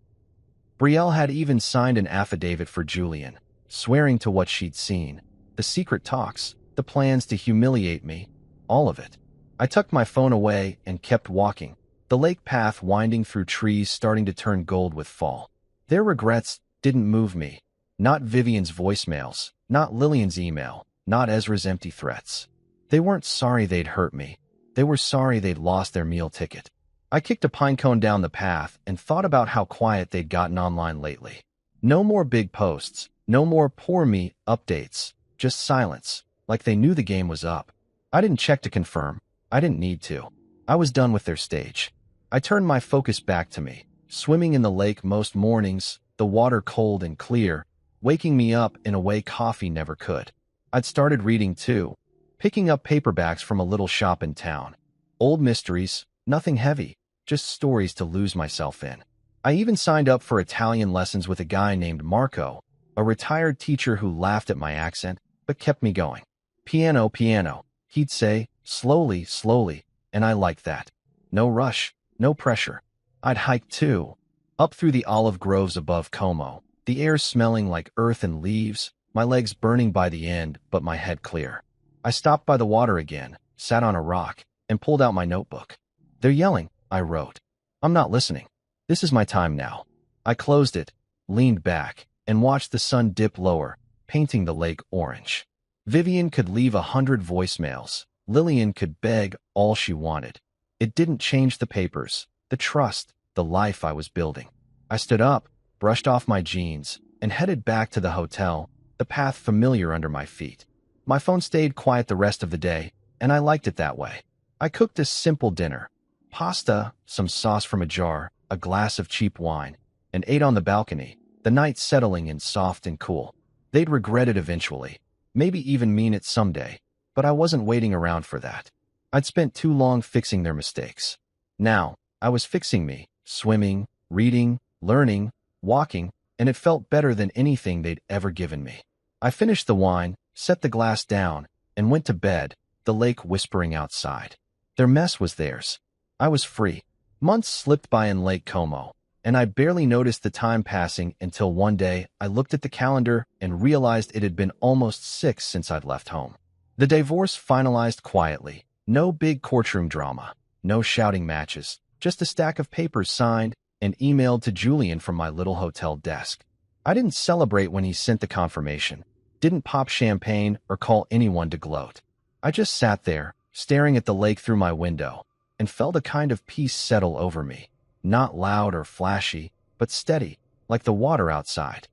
Brielle had even signed an affidavit for Julian, swearing to what she'd seen. The secret talks, the plans to humiliate me, all of it. I tucked my phone away and kept walking, the lake path winding through trees starting to turn gold with fall. Their regrets didn't move me. Not Vivian's voicemails, not Lillian's email, not Ezra's empty threats. They weren't sorry they'd hurt me. They were sorry they'd lost their meal ticket. I kicked a pine cone down the path and thought about how quiet they'd gotten online lately. No more big posts, no more poor me updates, just silence, like they knew the game was up. I didn't check to confirm. I didn't need to. I was done with their stage. I turned my focus back to me, swimming in the lake most mornings, the water cold and clear, waking me up in a way coffee never could. I'd started reading too, picking up paperbacks from a little shop in town. Old mysteries, nothing heavy, just stories to lose myself in. I even signed up for Italian lessons with a guy named Marco, a retired teacher who laughed at my accent, but kept me going. Piano, piano, he'd say, slowly, slowly, and I liked that. No rush, no pressure. I'd hike too, up through the olive groves above Como, the air smelling like earth and leaves, my legs burning by the end, but my head clear. I stopped by the water again, sat on a rock, and pulled out my notebook. They're yelling, I wrote. I'm not listening. This is my time now. I closed it, leaned back, and watched the sun dip lower, painting the lake orange. Vivian could leave 100 voicemails. Lillian could beg all she wanted. It didn't change the papers, the trust, the life I was building. I stood up, brushed off my jeans, and headed back to the hotel, the path familiar under my feet. My phone stayed quiet the rest of the day, and I liked it that way. I cooked a simple dinner. Pasta, some sauce from a jar, a glass of cheap wine, and ate on the balcony, the night settling in soft and cool. They'd regret it eventually, maybe even mean it someday, but I wasn't waiting around for that. I'd spent too long fixing their mistakes. Now, I was fixing me, swimming, reading, learning, walking, and it felt better than anything they'd ever given me. I finished the wine, set the glass down, and went to bed, the lake whispering outside. Their mess was theirs. I was free. Months slipped by in Lake Como, and I barely noticed the time passing until one day I looked at the calendar and realized it had been almost 6 since I'd left home. The divorce finalized quietly. No big courtroom drama, no shouting matches, just a stack of papers signed and emailed to Julian from my little hotel desk. I didn't celebrate when he sent the confirmation, didn't pop champagne or call anyone to gloat. I just sat there, staring at the lake through my window, and felt a kind of peace settle over me. Not loud or flashy, but steady, like the water outside.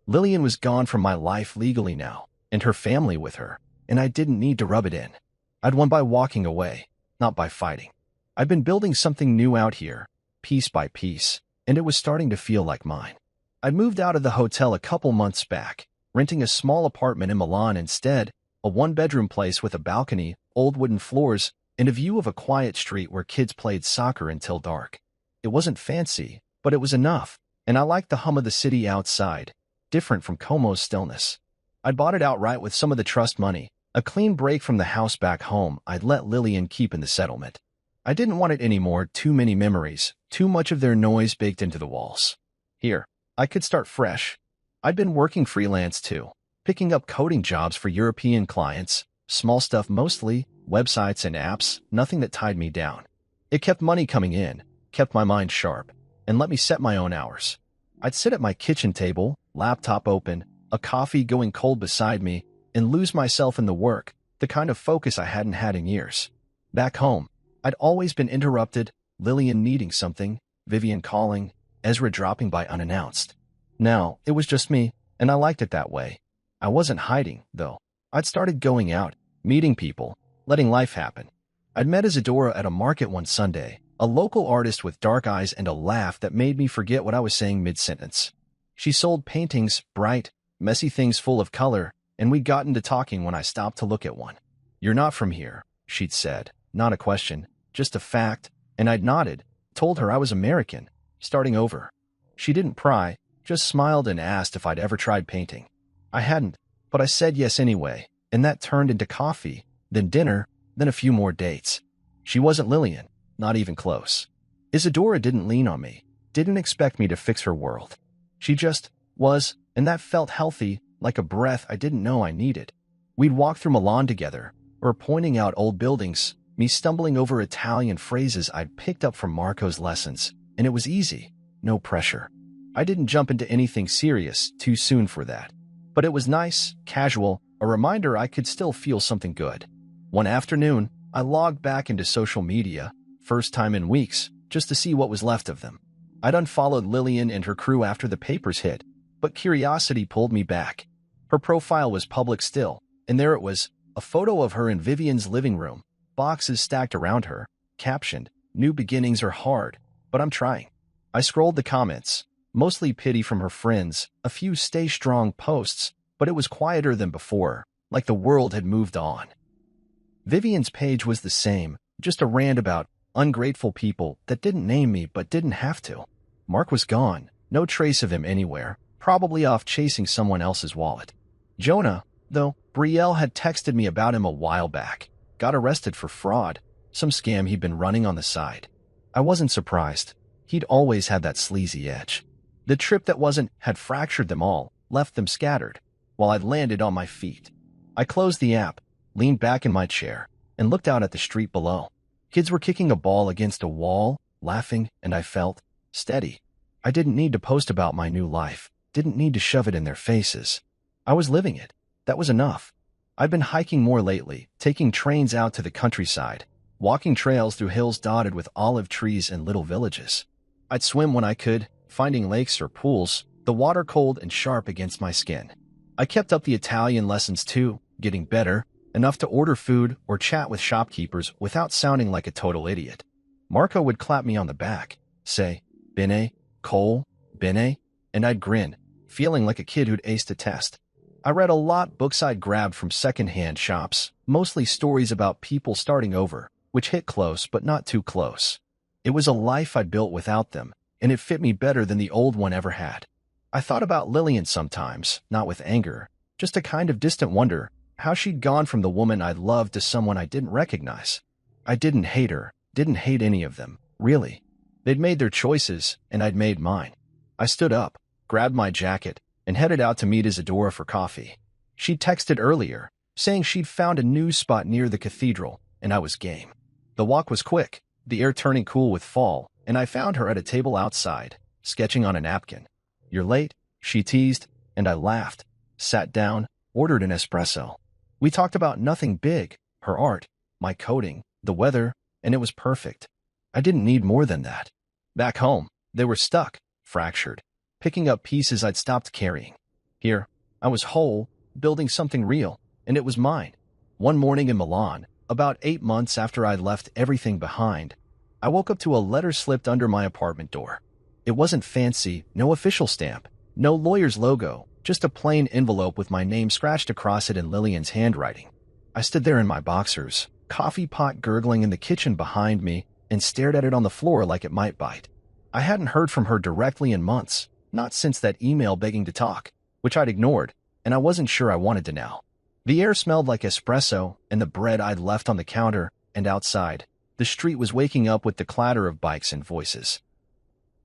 Lillian was gone from my life legally now, and her family with her, and I didn't need to rub it in. I'd won by walking away, not by fighting. I'd been building something new out here, piece by piece, and it was starting to feel like mine. I'd moved out of the hotel a couple months back, renting a small apartment in Milan instead, a one-bedroom place with a balcony, old wooden floors, and a view of a quiet street where kids played soccer until dark. It wasn't fancy, but it was enough, and I liked the hum of the city outside, different from Como's stillness. I'd bought it outright with some of the trust money, a clean break from the house back home I'd let Lillian keep in the settlement. I didn't want it anymore, too many memories, too much of their noise baked into the walls. Here, I could start fresh. I'd been working freelance too, picking up coding jobs for European clients, small stuff mostly, websites and apps, nothing that tied me down. It kept money coming in, kept my mind sharp, and let me set my own hours. I'd sit at my kitchen table, laptop open, a coffee going cold beside me, and lose myself in the work, the kind of focus I hadn't had in years. Back home, I'd always been interrupted, Lillian needing something, Vivian calling, Ezra dropping by unannounced. Now, it was just me, and I liked it that way. I wasn't hiding, though. I'd started going out, meeting people, letting life happen. I'd met Isadora at a market one Sunday, a local artist with dark eyes and a laugh that made me forget what I was saying mid-sentence. She sold paintings, bright, messy things full of color, and we'd gotten to talking when I stopped to look at one. "You're not from here," she'd said. Not a question, just a fact, and I'd nodded, told her I was American. starting over. She didn't pry, just smiled and asked if I'd ever tried painting. I hadn't, but I said yes anyway, and that turned into coffee, then dinner, then a few more dates. She wasn't Lillian, not even close. Isadora didn't lean on me, didn't expect me to fix her world. She just was, and that felt healthy, like a breath I didn't know I needed. We'd walk through Milan together, or pointing out old buildings, me stumbling over Italian phrases I'd picked up from Marco's lessons, and it was easy, no pressure. I didn't jump into anything serious too soon for that. But it was nice, casual, a reminder I could still feel something good. One afternoon, I logged back into social media, first time in weeks, just to see what was left of them. I'd unfollowed Lillian and her crew after the papers hit, but curiosity pulled me back. Her profile was public still, and there it was, a photo of her in Vivian's living room, boxes stacked around her, captioned, "New beginnings are hard, but I'm trying." I scrolled the comments, mostly pity from her friends, a few stay strong posts, but it was quieter than before, like the world had moved on. Vivian's page was the same, just a rant about ungrateful people that didn't name me but didn't have to. Mark was gone, no trace of him anywhere, probably off chasing someone else's wallet. Jonah, though, Brielle had texted me about him a while back, got arrested for fraud, some scam he'd been running on the side. I wasn't surprised. He'd always had that sleazy edge. The trip that wasn't had fractured them all, left them scattered, while I'd landed on my feet. I closed the app, leaned back in my chair, and looked out at the street below. Kids were kicking a ball against a wall, laughing, and I felt steady. I didn't need to post about my new life, didn't need to shove it in their faces. I was living it. That was enough. I'd been hiking more lately, taking trains out to the countryside, walking trails through hills dotted with olive trees and little villages. I'd swim when I could, finding lakes or pools, the water cold and sharp against my skin. I kept up the Italian lessons too, getting better, enough to order food or chat with shopkeepers without sounding like a total idiot. Marco would clap me on the back, say, "Bene, Cole, bene," and I'd grin, feeling like a kid who'd aced a test. I read a lot books I'd grabbed from secondhand shops, mostly stories about people starting over, which hit close but not too close. It was a life I'd built without them, and it fit me better than the old one ever had. I thought about Lillian sometimes, not with anger, just a kind of distant wonder, how she'd gone from the woman I'd loved to someone I didn't recognize. I didn't hate her, didn't hate any of them, really. They'd made their choices, and I'd made mine. I stood up, grabbed my jacket, and headed out to meet Isadora for coffee. She'd texted earlier, saying she'd found a new spot near the cathedral, and I was game. The walk was quick, the air turning cool with fall, and I found her at a table outside, sketching on a napkin. "You're late," she teased, and I laughed, sat down, ordered an espresso. We talked about nothing big, her art, my coding, the weather, and it was perfect. I didn't need more than that. Back home, they were stuck, fractured, picking up pieces I'd stopped carrying. Here, I was whole, building something real, and it was mine. One morning in Milan, about 8 months after I'd left everything behind, I woke up to a letter slipped under my apartment door. It wasn't fancy, no official stamp, no lawyer's logo, just a plain envelope with my name scratched across it in Lillian's handwriting. I stood there in my boxers, coffee pot gurgling in the kitchen behind me, and stared at it on the floor like it might bite. I hadn't heard from her directly in months, not since that email begging to talk, which I'd ignored, and I wasn't sure I wanted to now. The air smelled like espresso and the bread I'd left on the counter, and outside, the street was waking up with the clatter of bikes and voices.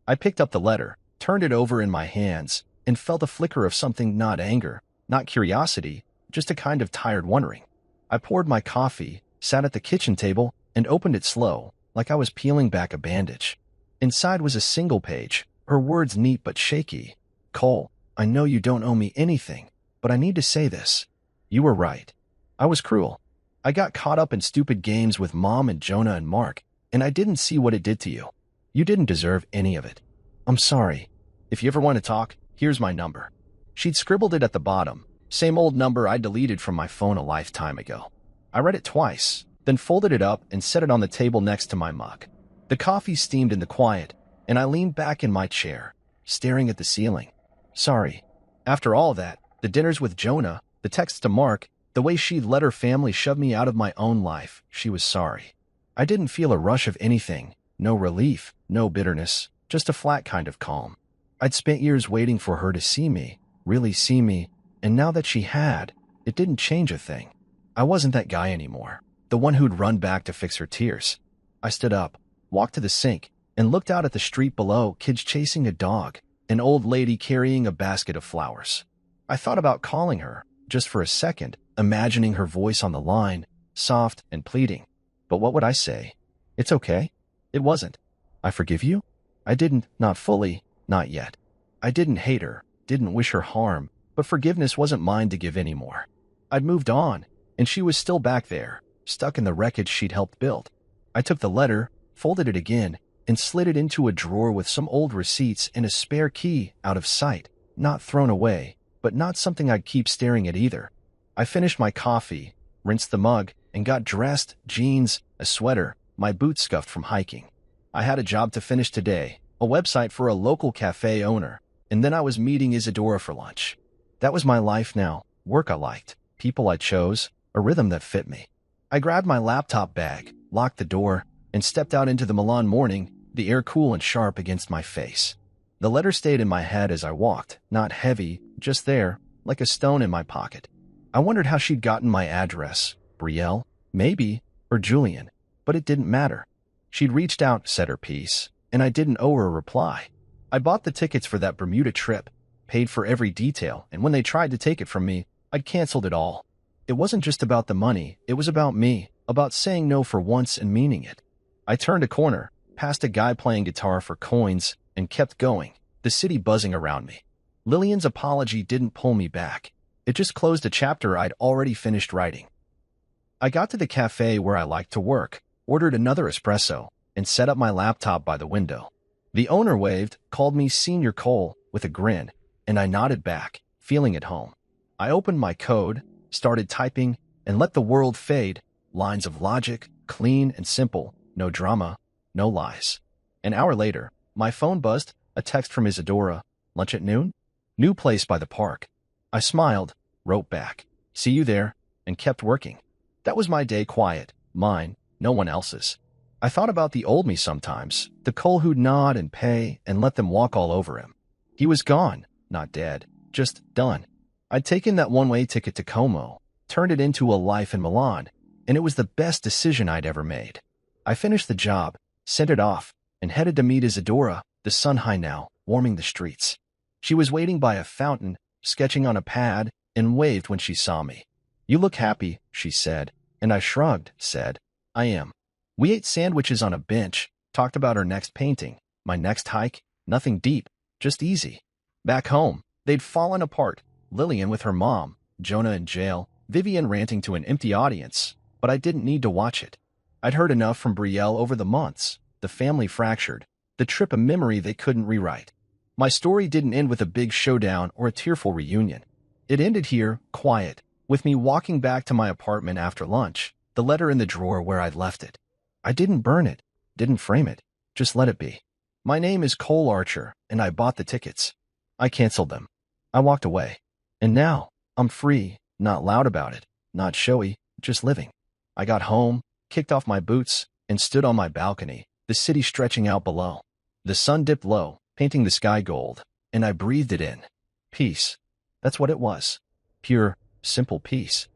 I picked up the letter, turned it over in my hands, and felt a flicker of something, not anger, not curiosity, just a kind of tired wondering. I poured my coffee, sat at the kitchen table, and opened it slow, like I was peeling back a bandage. Inside was a single page, her words neat but shaky. "Cole, I know you don't owe me anything, but I need to say this. You were right. I was cruel. I got caught up in stupid games with Mom and Jonah and Mark, and I didn't see what it did to you. You didn't deserve any of it. I'm sorry. If you ever want to talk, here's my number." She'd scribbled it at the bottom, same old number I deleted from my phone a lifetime ago. I read it twice, then folded it up and set it on the table next to my mug. The coffee steamed in the quiet, and I leaned back in my chair, staring at the ceiling. Sorry. After all that, the dinners with Jonah, the texts to Mark, the way she'd let her family shove me out of my own life, she was sorry. I didn't feel a rush of anything, no relief, no bitterness, just a flat kind of calm. I'd spent years waiting for her to see me, really see me, and now that she had, it didn't change a thing. I wasn't that guy anymore, the one who'd run back to fix her tears. I stood up, walked to the sink, and looked out at the street below, kids chasing a dog, an old lady carrying a basket of flowers. I thought about calling her, just for a second, imagining her voice on the line, soft and pleading. But what would I say? It's okay. It wasn't. I forgive you? I didn't, not fully, not yet. I didn't hate her, didn't wish her harm, but forgiveness wasn't mine to give anymore. I'd moved on, and she was still back there, stuck in the wreckage she'd helped build. I took the letter, folded it again, and slid it into a drawer with some old receipts and a spare key out of sight, not thrown away, but not something I'd keep staring at either. I finished my coffee, rinsed the mug, and got dressed, jeans, a sweater, my boots scuffed from hiking. I had a job to finish today, a website for a local cafe owner, and then I was meeting Isadora for lunch. That was my life now, work I liked, people I chose, a rhythm that fit me. I grabbed my laptop bag, locked the door, and stepped out into the Milan morning, the air cool and sharp against my face. The letter stayed in my head as I walked, not heavy, just there, like a stone in my pocket. I wondered how she'd gotten my address, Brielle, maybe, or Julian, but it didn't matter. She'd reached out, said her piece, and I didn't owe her a reply. I bought the tickets for that Bermuda trip, paid for every detail, and when they tried to take it from me, I'd canceled it all. It wasn't just about the money, it was about me, about saying no for once and meaning it. I turned a corner, past a guy playing guitar for coins, and kept going, the city buzzing around me. Lillian's apology didn't pull me back. It just closed a chapter I'd already finished writing. I got to the cafe where I liked to work, ordered another espresso, and set up my laptop by the window. The owner waved, called me Senior Cole with a grin, and I nodded back, feeling at home. I opened my code, started typing, and let the world fade, lines of logic, clean and simple, no drama, no lies. An hour later, my phone buzzed, a text from Isadora, lunch at noon? New place by the park. I smiled, wrote back, see you there, and kept working. That was my day quiet, mine, no one else's. I thought about the old me sometimes, the Cole who'd nod and pay and let them walk all over him. He was gone, not dead, just done. I'd taken that one-way ticket to Como, turned it into a life in Milan, and it was the best decision I'd ever made. I finished the job, sent it off, and headed to meet Isadora, the sun high now, warming the streets. She was waiting by a fountain, sketching on a pad, and waved when she saw me. You look happy, she said, and I shrugged, said, I am. We ate sandwiches on a bench, talked about her next painting, my next hike, nothing deep, just easy. Back home, they'd fallen apart, Lillian with her mom, Jonah in jail, Vivian ranting to an empty audience, but I didn't need to watch it. I'd heard enough from Brielle over the months, the family fractured, the trip a memory they couldn't rewrite. My story didn't end with a big showdown or a tearful reunion. It ended here, quiet, with me walking back to my apartment after lunch, the letter in the drawer where I'd left it. I didn't burn it, didn't frame it, just let it be. My name is Cole Archer, and I bought the tickets. I canceled them. I walked away. And now, I'm free, not loud about it, not showy, just living. I got home, kicked off my boots, and stood on my balcony, the city stretching out below. The sun dipped low, painting the sky gold, and I breathed it in. Peace. That's what it was. Pure, simple peace.